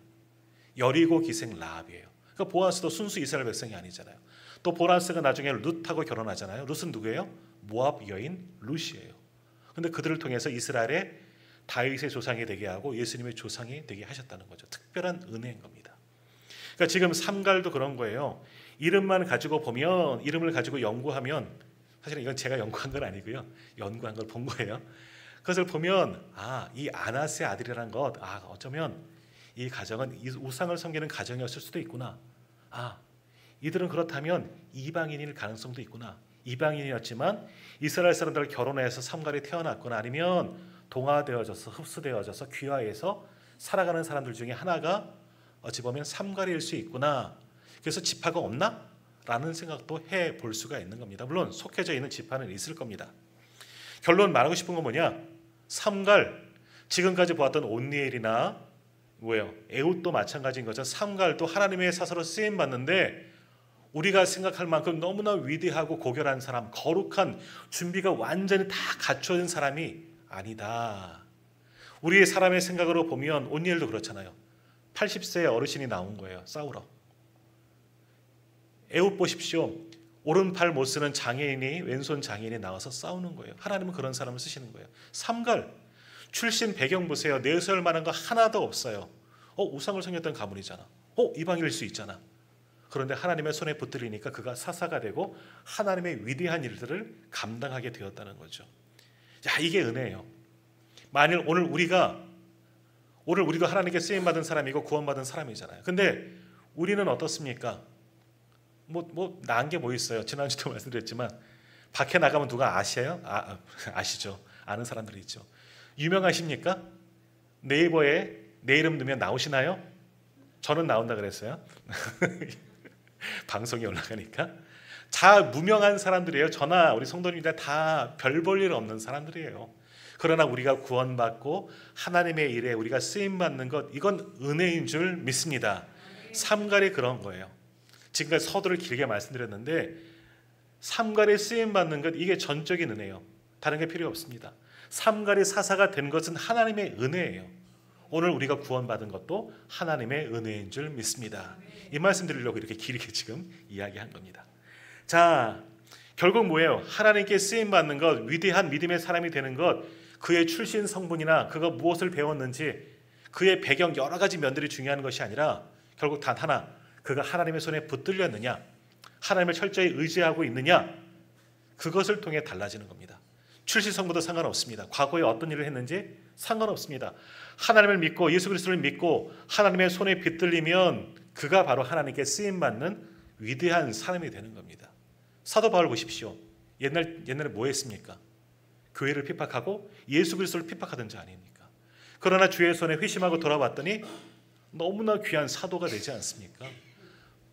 Speaker 1: 여리고 기생 라합이에요. 그러니까 보아스도 순수 이스라엘 백성이 아니잖아요. 또 보아스가 나중에 룻하고 결혼하잖아요. 룻은 누구예요? 모압 여인 룻이에요. 그런데 그들을 통해서 이스라엘의 다윗의 조상이 되게 하고 예수님의 조상이 되게 하셨다는 거죠. 특별한 은혜인 겁니다. 그러니까 지금 삼갈도 그런 거예요. 이름만 가지고 보면, 이름을 가지고 연구하면, 사실은 이건 제가 연구한 건 아니고요. 연구한 걸 본 거예요. 그것을 보면 이 아낫의 아들이라는 것, 어쩌면 이 가정은 이 우상을 섬기는 가정이었을 수도 있구나. 이들은 그렇다면 이방인일 가능성도 있구나. 이방인이었지만 이스라엘 사람들을 결혼해서 삼갈이 태어났거나 아니면 동화되어져서 흡수되어져서 귀화해서 살아가는 사람들 중에 하나가 어찌 보면 삼갈일 수 있구나. 그래서 지파가 없나? 라는 생각도 해볼 수가 있는 겁니다. 물론 속해져 있는 지파는 있을 겁니다. 결론 말하고 싶은 건 뭐냐? 삼갈, 지금까지 보았던 온니엘이나 에훗도 마찬가지인 거죠. 삼갈도 하나님의 사사로 쓰임받는데 우리가 생각할 만큼 너무나 위대하고 고결한 사람, 거룩한 준비가 완전히 다 갖춰진 사람이 아니다. 우리의 사람의 생각으로 보면 온니엘도 그렇잖아요. 80세의 어르신이 나온 거예요. 싸우러. 에훗 보십시오. 오른팔 못 쓰는 장애인이, 왼손 장애인이 나와서 싸우는 거예요. 하나님은 그런 사람을 쓰시는 거예요. 삼갈, 출신 배경 보세요. 내세울 만한 거 하나도 없어요. 우상을 섬겼던 가문이잖아. 이방인일 수 있잖아. 그런데 하나님의 손에 붙들리니까 그가 사사가 되고 하나님의 위대한 일들을 감당하게 되었다는 거죠. 이게 은혜예요. 만일 오늘 우리가 하나님께 쓰임받은 사람이고 구원받은 사람이잖아요. 근데 우리는 어떻습니까? 나은 게 뭐 있어요? 지난주도 말씀드렸지만 밖에 나가면 누가 아셔요? 아시죠? 아는 사람들이 있죠. 유명하십니까? 네이버에 내 이름 넣으면 나오시나요? 저는 나온다 그랬어요. 방송이 올라가니까. 다 무명한 사람들이에요. 저나 우리 성도님들 다 별 볼 일 없는 사람들이에요. 그러나 우리가 구원받고 하나님의 일에 우리가 쓰임받는 것, 이건 은혜인 줄 믿습니다. 삼갈이 그런 거예요. 지금까지 서두를 길게 말씀드렸는데 삼갈이 쓰임받는 것, 이게 전적인 은혜예요. 다른 게 필요 없습니다. 삼갈이 사사가 된 것은 하나님의 은혜예요. 오늘 우리가 구원받은 것도 하나님의 은혜인 줄 믿습니다. 이 말씀 드리려고 이렇게 길게 지금 이야기한 겁니다. 자, 결국 뭐예요? 하나님께 쓰임받는 것, 위대한 믿음의 사람이 되는 것, 그의 출신 성분이나 그가 무엇을 배웠는지, 그의 배경 여러 가지 면들이 중요한 것이 아니라 결국 단 하나, 그가 하나님의 손에 붙들렸느냐, 하나님을 철저히 의지하고 있느냐, 그것을 통해 달라지는 겁니다. 출신 성분도 상관없습니다. 과거에 어떤 일을 했는지 상관없습니다. 하나님을 믿고 예수 그리스도를 믿고 하나님의 손에 붙들리면 그가 바로 하나님께 쓰임받는 위대한 사람이 되는 겁니다. 사도 바울 보십시오. 옛날에 뭐 했습니까? 교회를 핍박하고 예수 그리스도를 핍박하던 자 아닙니까? 그러나 주의 손에 회심하고 돌아왔더니 너무나 귀한 사도가 되지 않습니까?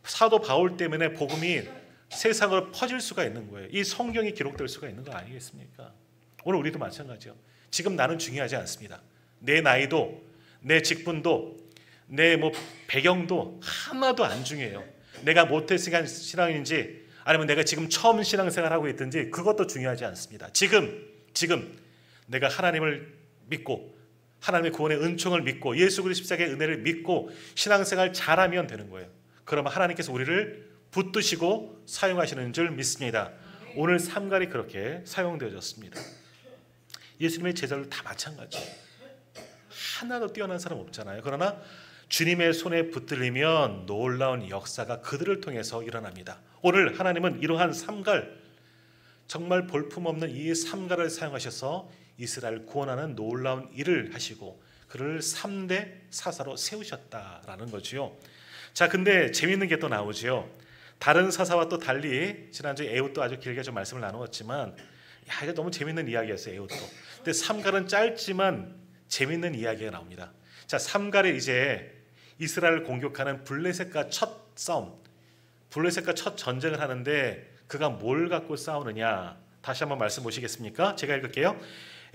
Speaker 1: 사도 바울 때문에 복음이 세상으로 퍼질 수가 있는 거예요. 이 성경이 기록될 수가 있는 거 아니겠습니까? 오늘 우리도 마찬가지요. 지금 나는 중요하지 않습니다. 내 나이도, 내 직분도, 내 배경도 하나도 안 중요해요. 내가 모태신앙 신앙인지 아니면 내가 지금 처음 신앙생활하고 있든지 그것도 중요하지 않습니다. 지금 내가 하나님을 믿고 하나님의 구원의 은총을 믿고 예수 그리스도 십자가의 은혜를 믿고 신앙생활 잘하면 되는 거예요. 그러면 하나님께서 우리를 붙드시고 사용하시는 줄 믿습니다. 오늘 삼갈이 그렇게 사용되어졌습니다. 예수님의 제자들 다 마찬가지예요. 하나도 뛰어난 사람 없잖아요. 그러나 주님의 손에 붙들리면 놀라운 역사가 그들을 통해서 일어납니다. 오늘 하나님은 이러한 삼갈, 정말 볼품없는 이 삼갈을 사용하셔서 이스라엘 구원하는 놀라운 일을 하시고 그를 3대 사사로 세우셨다라는 거지요. 자, 근데 재미있는 게 또 나오지요. 다른 사사와 또 달리 지난주에 에웃도 아주 길게 좀 말씀을 나누었지만 이게 너무 재미있는 이야기였어요. 에웃도. 근데 삼갈은 짧지만 재미있는 이야기가 나옵니다. 자, 삼갈에 이제 이스라엘 공격하는 블레셋과 첫 싸움, 블레셋과 첫 전쟁을 하는데 그가 뭘 갖고 싸우느냐, 다시 한번 말씀 보시겠습니까? 제가 읽을게요.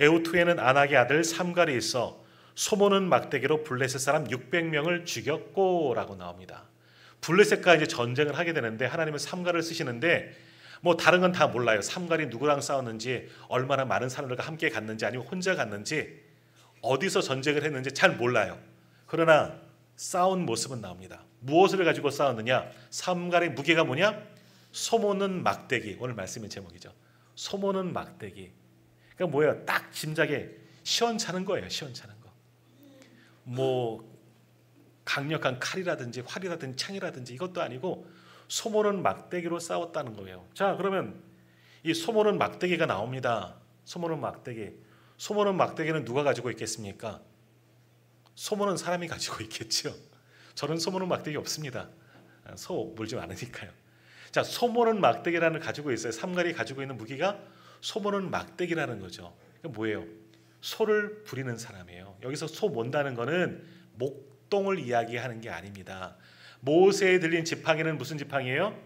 Speaker 1: 에웃 후에는 아낙의 아들 삼갈이 있어 소모는 막대기로 블레셋 사람 600명을 죽였고 라고 나옵니다. 블레셋과 이제 전쟁을 하게 되는데 하나님은 삼갈을 쓰시는데 뭐 다른 건 다 몰라요. 삼갈이 누구랑 싸웠는지, 얼마나 많은 사람들과 함께 갔는지, 아니면 혼자 갔는지, 어디서 전쟁을 했는지 잘 몰라요. 그러나 싸운 모습은 나옵니다. 무엇을 가지고 싸웠느냐? 삼갈의 무기가 뭐냐? 소모는 막대기. 오늘 말씀의 제목이죠. 소모는 막대기. 그러니까 뭐예요? 딱 짐작에 시원찮은 거예요. 시원찮은 거. 뭐 강력한 칼이라든지 활이라든지 창이라든지 이것도 아니고 소모는 막대기로 싸웠다는 거예요. 자, 그러면 이 소모는 막대기가 나옵니다. 소모는 막대기. 소모는 막대기는 누가 가지고 있겠습니까? 소모는 사람이 가지고 있겠죠. 저는 소모는 막대기 없습니다. 소 물지 않으니까요. 자, 소모는 막대기라는 걸 가지고 있어요. 삼갈이 가지고 있는 무기가 소모는 막대기라는 거죠. 뭐예요? 소를 부리는 사람이에요. 여기서 소 몬다는 거는 목동을 이야기하는 게 아닙니다. 모세에 들린 지팡이는 무슨 지팡이에요?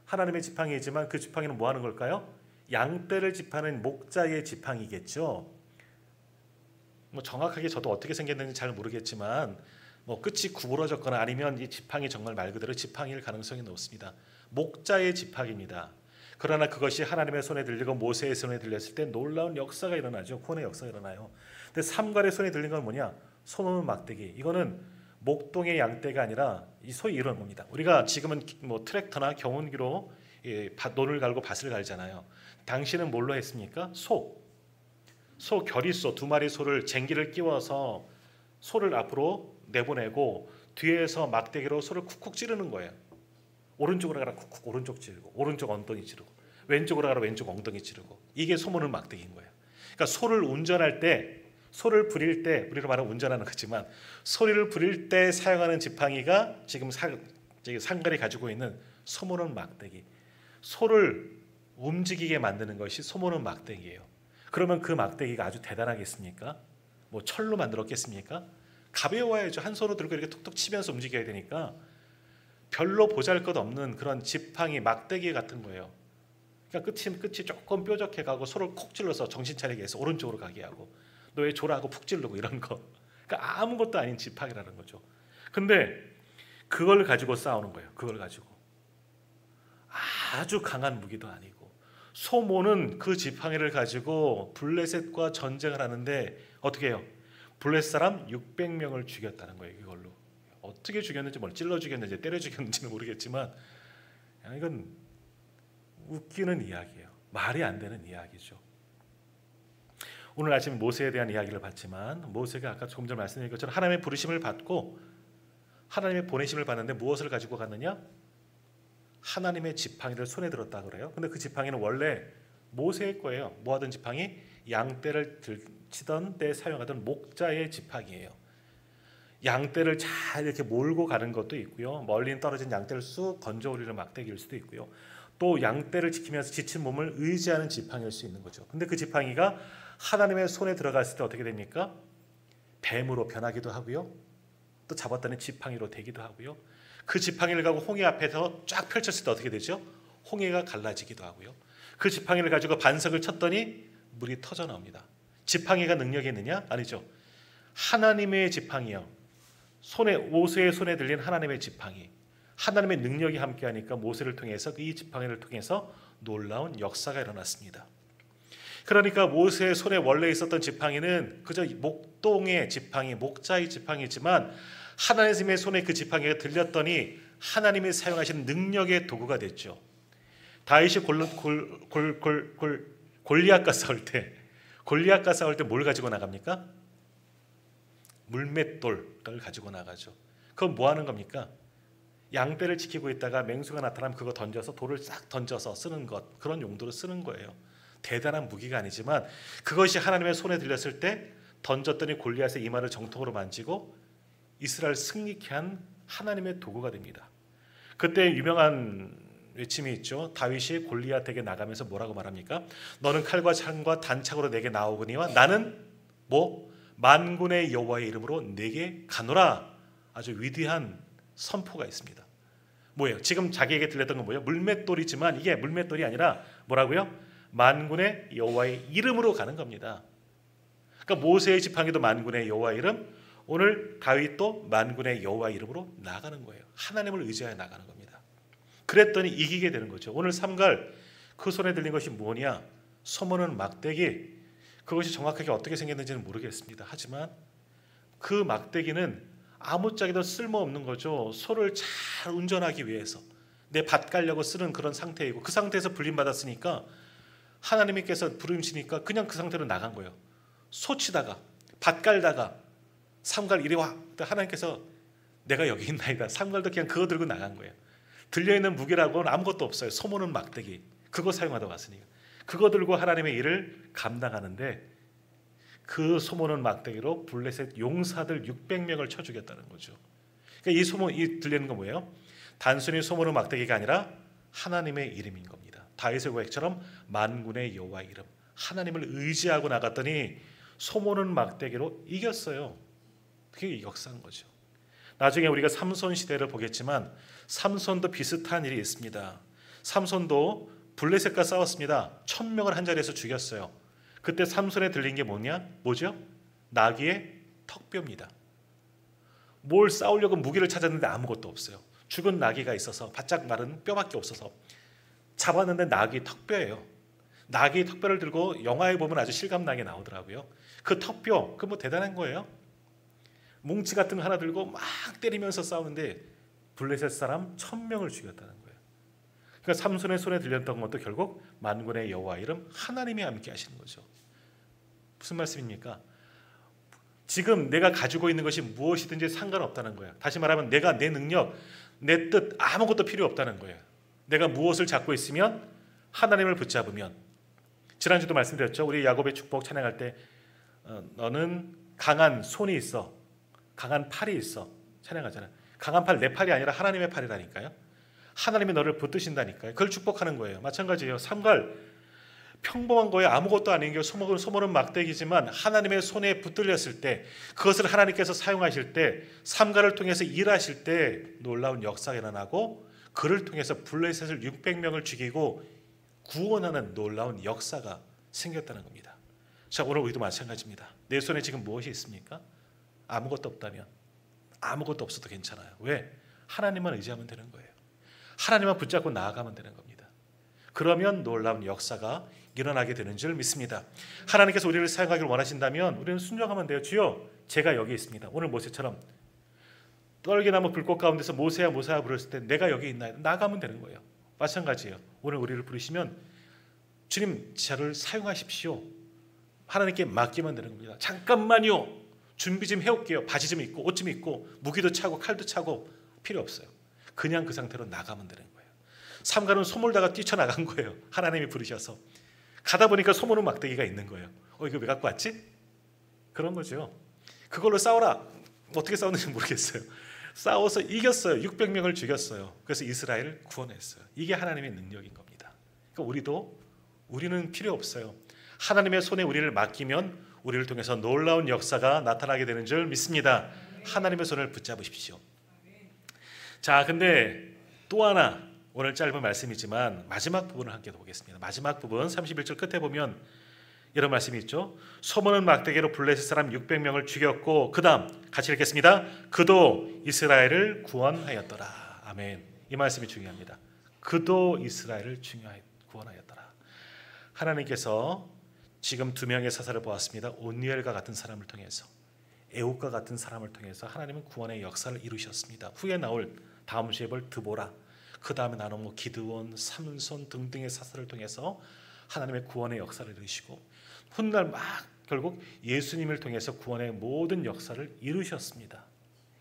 Speaker 1: 하나님의 지팡이지만 그 지팡이는 뭐 하는 걸까요? 양떼를 짚하는 목자의 지팡이겠죠. 뭐 정확하게 저도 어떻게 생겼는지 잘 모르겠지만 뭐 끝이 구부러졌거나 아니면 이 지팡이 정말 말 그대로 지팡이일 가능성이 높습니다. 목자의 지팡이입니다. 그러나 그것이 하나님의 손에 들리고 모세의 손에 들렸을 때 놀라운 역사가 일어나죠. 구원의 역사가 일어나요. 근데 삼갈의 손에 들린 건 뭐냐? 소모는 막대기. 이거는 목동의 양떼가 아니라 소위 이런 겁니다. 우리가 지금은 뭐 트랙터나 경운기로 논을 갈고 밭을 갈잖아요. 당시는 뭘로 했습니까? 소 겨리소 2마리 소를 쟁기를 끼워서 소를 앞으로 내보내고 뒤에서 막대기로 소를 쿡쿡 찌르는 거예요. 오른쪽으로 가라 쿡쿡 오른쪽 찌르고, 오른쪽 엉덩이 찌르고, 왼쪽으로 가라 왼쪽 엉덩이 찌르고. 이게 소모는 막대기인 거예요. 그러니까 소를 운전할 때, 소를 부릴 때, 우리가 말하는 운전하는 거지만 소리를 부릴 때 사용하는 지팡이가 지금 삼갈이 가지고 있는 소모는 막대기. 소를 움직이게 만드는 것이 소모는 막대기예요. 그러면 그 막대기가 아주 대단하겠습니까? 뭐 철로 만들었겠습니까? 가벼워야죠. 한 손으로 들고 이렇게 톡톡 치면서 움직여야 되니까 별로 보잘것없는 그런 지팡이 막대기 같은 거예요. 그러니까 끝이 조금 뾰족해 가고 소를 콕 찔러서 정신 차리게 해서 오른쪽으로 가게 하고, 너 왜 조라고 푹 찌르고 이런 거. 그러니까 아무것도 아닌 지팡이라는 거죠. 근데 그걸 가지고 싸우는 거예요. 그걸 가지고 아주 강한 무기도 아니고, 소모는 그 지팡이를 가지고 블레셋과 전쟁을 하는데 어떻게 해요? 블레셋 사람 600명을 죽였다는 거예요. 이걸로 어떻게 죽였는지, 뭘 찔러 죽였는지 때려 죽였는지는 모르겠지만 이건 웃기는 이야기예요. 말이 안 되는 이야기죠. 오늘 아침 모세에 대한 이야기를 봤지만 모세가 아까 조금 전 말씀드린 것처럼 하나님의 부르심을 받고 하나님의 보내심을 받는데 무엇을 가지고 갔느냐? 하나님의 지팡이를 손에 들었다 그래요. 근데 그 지팡이는 원래 모세의 거예요. 뭐 하던 지팡이? 양떼를 치던 때 사용하던 목자의 지팡이예요. 양떼를 잘 이렇게 몰고 가는 것도 있고요. 멀리 떨어진 양떼를 쑥 건져 올리는 막대기일 수도 있고요. 또 양떼를 지키면서 지친 몸을 의지하는 지팡이일 수 있는 거죠. 근데 그 지팡이가 하나님의 손에 들어갔을 때 어떻게 됩니까? 뱀으로 변하기도 하고요. 또 잡았다는 지팡이로 되기도 하고요. 그 지팡이를 가고 홍해 앞에서 쫙 펼쳤을 때 어떻게 되죠? 홍해가 갈라지기도 하고요. 그 지팡이를 가지고 반석을 쳤더니 물이 터져 나옵니다. 지팡이가 능력이 있느냐? 아니죠. 하나님의 지팡이요. 모세의 손에 들린 하나님의 지팡이. 하나님의 능력이 함께하니까 모세를 통해서 이 지팡이를 통해서 놀라운 역사가 일어났습니다. 그러니까 모세의 손에 원래 있었던 지팡이는 그저 목동의 지팡이, 목자의 지팡이지만 하나님의 손에 그 지팡이가 들렸더니 하나님이 사용하신 능력의 도구가 됐죠. 다윗이 골리앗과 싸울 때 뭘 가지고 나갑니까? 물맷돌을 가지고 나가죠. 그건 뭐 하는 겁니까? 양떼를 지키고 있다가 맹수가 나타나면 그거 던져서 돌을 싹 던져서 쓰는 것, 그런 용도로 쓰는 거예요. 대단한 무기가 아니지만 그것이 하나님의 손에 들렸을 때 던졌더니 골리앗의 이마를 정통으로 만지고 이스라엘 승리케 한 하나님의 도구가 됩니다. 그때 유명한 외침이 있죠. 다윗이 골리앗에게 나가면서 뭐라고 말합니까? 너는 칼과 창과 단창으로 내게 나오거니와 나는 만군의 여호와의 이름으로 내게 가노라. 아주 위대한 선포가 있습니다. 뭐예요? 지금 자기에게 들렸던 건 뭐예요? 물맷돌이지만 이게 물맷돌이 아니라 뭐라고요? 만군의 여호와의 이름으로 가는 겁니다. 그러니까 모세의 지팡이도 만군의 여호와의 이름, 오늘 다윗도 만군의 여호와의 이름으로 나가는 거예요. 하나님을 의지하여 나가는 겁니다. 그랬더니 이기게 되는 거죠. 오늘 삼갈 그 손에 들린 것이 뭐냐? 소모는 막대기. 그것이 정확하게 어떻게 생겼는지는 모르겠습니다. 하지만 그 막대기는 아무짝에도 쓸모없는 거죠. 소를 잘 운전하기 위해서 내 밭 가려고 쓰는 그런 상태이고, 그 상태에서 불림받았으니까 하나님께서 부르시니까 그냥 그 상태로 나간 거예요. 소 치다가 밭 갈다가 삼갈 이리 와. 하나님께서 내가 여기 있나이다. 삼갈도 그냥 그거 들고 나간 거예요. 들려있는 무기라고는 아무것도 없어요. 소모는 막대기. 그거 사용하다 왔으니까. 그거 들고 하나님의 일을 감당하는데 그 소모는 막대기로 블레셋 용사들 600명을 쳐 죽였다는 거죠. 그러니까 이 들리는 건 뭐예요? 단순히 소모는 막대기가 아니라 하나님의 이름인 겁니다. 다윗의 고백처럼 만군의 여호와의 이름, 하나님을 의지하고 나갔더니 소모는 막대기로 이겼어요. 그게 역사인 거죠. 나중에 우리가 삼손 시대를 보겠지만 삼손도 비슷한 일이 있습니다. 삼손도 블레셋과 싸웠습니다. 1000명을 한 자리에서 죽였어요. 그때 삼손에 들린 게 뭐죠? 나귀의 턱뼈입니다. 뭘 싸우려고 무기를 찾았는데 아무것도 없어요. 죽은 나귀가 있어서 바짝 마른 뼈밖에 없어서 잡았는데 나귀 턱뼈예요. 나귀 턱뼈를 들고 영화에 보면 아주 실감나게 나오더라고요. 그 턱뼈, 그 뭐 대단한 거예요. 뭉치 같은 거 하나 들고 막 때리면서 싸우는데 블레셋 사람 1000명을 죽였다는 거예요. 그러니까 삼손의 손에 들렸던 것도 결국 만군의 여호와 이름, 하나님이 함께 하시는 거죠. 무슨 말씀입니까? 지금 내가 가지고 있는 것이 무엇이든지 상관없다는 거예요. 다시 말하면 내가 내 능력, 내 뜻 아무것도 필요 없다는 거예요. 내가 무엇을 잡고 있으면, 하나님을 붙잡으면. 지난주도 말씀드렸죠. 우리 야곱의 축복 찬양할 때 너는 강한 손이 있어, 강한 팔이 있어 찬양하잖아요. 강한 팔, 내 팔이 아니라 하나님의 팔이라니까요. 하나님이 너를 붙드신다니까요. 그걸 축복하는 거예요. 마찬가지예요. 삼갈 평범한 거예요. 아무것도 아닌 게 소모는 막대기지만 하나님의 손에 붙들렸을 때, 그것을 하나님께서 사용하실 때, 삼갈을 통해서 일하실 때 놀라운 역사가 일어나고, 그를 통해서 블레셋을 600명을 죽이고 구원하는 놀라운 역사가 생겼다는 겁니다. 자, 오늘 우리도 마찬가지입니다. 내 손에 지금 무엇이 있습니까? 아무것도 없다면, 아무것도 없어도 괜찮아요. 왜? 하나님만 의지하면 되는 거예요. 하나님만 붙잡고 나아가면 되는 겁니다. 그러면 놀라운 역사가 일어나게 되는 줄 믿습니다. 하나님께서 우리를 사용하기를 원하신다면 우리는 순종하면 돼요. 주여, 제가 여기 있습니다. 오늘 모세처럼 떨기나무 불꽃 가운데서 모세야 모세야 부르실 때 내가 여기 있나요? 나가면 되는 거예요. 마찬가지예요. 오늘 우리를 부르시면 주님, 저를 사용하십시오. 하나님께 맡기면 되는 겁니다. 잠깐만요. 준비 좀 해올게요. 바지 좀 입고 옷 좀 입고 무기도 차고 칼도 차고 필요 없어요. 그냥 그 상태로 나가면 되는 거예요. 삼갈은 소몰다가 뛰쳐나간 거예요. 하나님이 부르셔서. 가다 보니까 소모는 막대기가 있는 거예요. 이거 왜 갖고 왔지? 그런 거죠. 그걸로 싸워라. 어떻게 싸웠는지 모르겠어요. 싸워서 이겼어요. 600명을 죽였어요. 그래서 이스라엘을 구원했어요. 이게 하나님의 능력인 겁니다. 그러니까 우리는 필요 없어요. 하나님의 손에 우리를 맡기면 우리를 통해서 놀라운 역사가 나타나게 되는 줄 믿습니다. 하나님의 손을 붙잡으십시오. 자, 근데 또 하나, 오늘 짧은 말씀이지만 마지막 부분을 함께 보겠습니다. 마지막 부분 31절 끝에 보면 이런 말씀이 있죠. 소모는 막대기로 블레셋 사람 600명을 죽였고, 그 다음 같이 읽겠습니다. 그도 이스라엘을 구원하였더라. 아멘. 이 말씀이 중요합니다. 그도 이스라엘을 구원하였더라. 하나님께서 지금 두 명의 사사를 보았습니다. 온니엘과 같은 사람을 통해서, 에훗과 같은 사람을 통해서 하나님은 구원의 역사를 이루셨습니다. 후에 나올 다음 주에 볼 드보라, 그 다음에 나는 기드온, 삼손 등등의 사사를 통해서 하나님의 구원의 역사를 이루시고, 훗날 막 결국 예수님을 통해서 구원의 모든 역사를 이루셨습니다.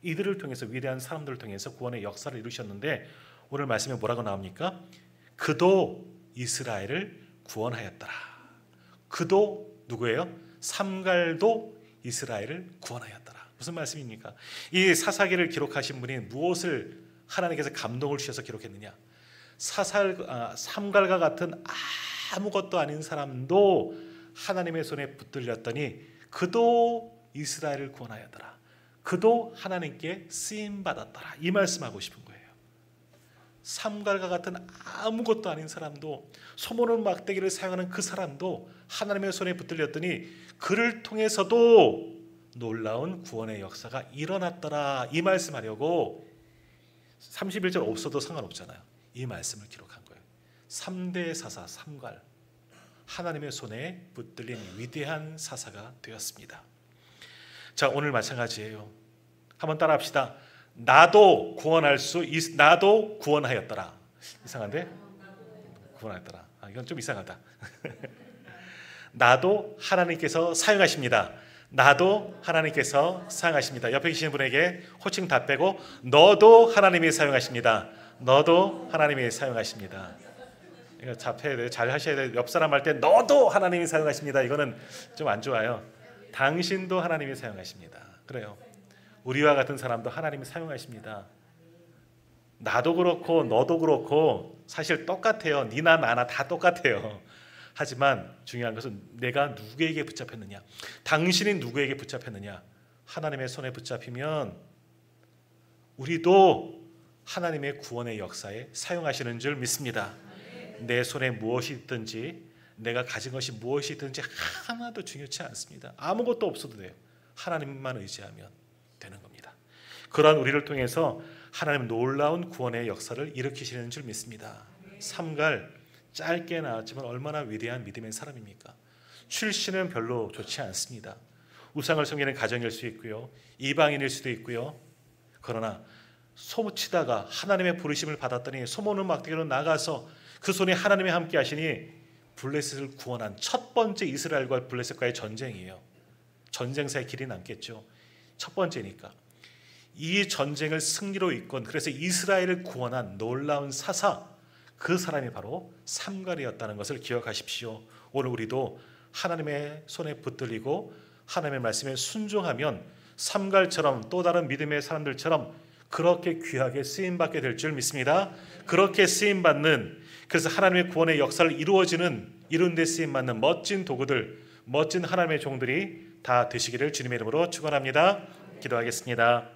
Speaker 1: 이들을 통해서, 위대한 사람들을 통해서 구원의 역사를 이루셨는데, 오늘 말씀에 뭐라고 나옵니까? 그도 이스라엘을 구원하였더라. 그도 누구예요? 삼갈도 이스라엘을 구원하였더라. 무슨 말씀입니까? 이 사사기를 기록하신 분이 무엇을 하나님께서 감동을 주셔서 기록했느냐? 삼갈과 같은 아무것도 아닌 사람도 하나님의 손에 붙들렸더니 그도 이스라엘을 구원하였더라. 그도 하나님께 쓰임받았더라. 이 말씀하고 싶은 거예요. 삼갈과 같은 아무것도 아닌 사람도, 소모는 막대기를 사용하는 그 사람도 하나님의 손에 붙들렸더니 그를 통해서도 놀라운 구원의 역사가 일어났더라. 이 말씀하려고 31절 없어도 상관없잖아요. 이 말씀을 기록한 거예요. 3대 사사 삼갈, 하나님의 손에 붙들린 위대한 사사가 되었습니다. 자, 오늘 마찬가지예요. 한번 따라합시다. 나도 나도 구원하였더라. 이상한데? 구원하였더라. 이건 좀 이상하다. 나도 하나님께서 사용하십니다. 나도 하나님께서 사용하십니다. 옆에 계시는 분에게 호칭 다 빼고 너도 하나님이 사용하십니다. 너도 하나님이 사용하십니다. 이거 잡혀야 돼요. 잘 하셔야 돼요. 옆 사람 할 때 너도 하나님이 사용하십니다. 이거는 좀 안 좋아요. 당신도 하나님이 사용하십니다. 그래요. 우리와 같은 사람도 하나님이 사용하십니다. 나도 그렇고 너도 그렇고 사실 똑같아요. 니나 나나 다 똑같아요. 하지만 중요한 것은 내가 누구에게 붙잡혔느냐, 당신이 누구에게 붙잡혔느냐. 하나님의 손에 붙잡히면 우리도 하나님의 구원의 역사에 사용하시는 줄 믿습니다. 내 손에 무엇이 있든지, 내가 가진 것이 무엇이 있든지 하나도 중요치 않습니다. 아무것도 없어도 돼요. 하나님만 의지하면 되는 겁니다. 그러한 우리를 통해서 하나님 놀라운 구원의 역사를 일으키시는 줄 믿습니다. 삼갈 짧게 나왔지만 얼마나 위대한 믿음의 사람입니까? 출신은 별로 좋지 않습니다. 우상을 섬기는 가정일 수 있고요, 이방인일 수도 있고요. 그러나 소치다가 하나님의 부르심을 받았더니 소모는 막대기로 나가서 그 손에 하나님이 함께 하시니 블레셋을 구원한 첫 번째 이스라엘과 블레셋과의 전쟁이에요. 전쟁사의 길이 남겠죠. 첫 번째니까. 이 전쟁을 승리로 이끈, 그래서 이스라엘을 구원한 놀라운 사사, 그 사람이 바로 삼갈이었다는 것을 기억하십시오. 오늘 우리도 하나님의 손에 붙들리고 하나님의 말씀에 순종하면 삼갈처럼 또 다른 믿음의 사람들처럼 그렇게 귀하게 쓰임받게 될 줄 믿습니다. 그렇게 쓰임받는, 그래서 하나님의 구원의 역사를 이루는 데 쓰임받는 멋진 도구들, 멋진 하나님의 종들이 다 되시기를 주님의 이름으로 축원합니다. 기도하겠습니다.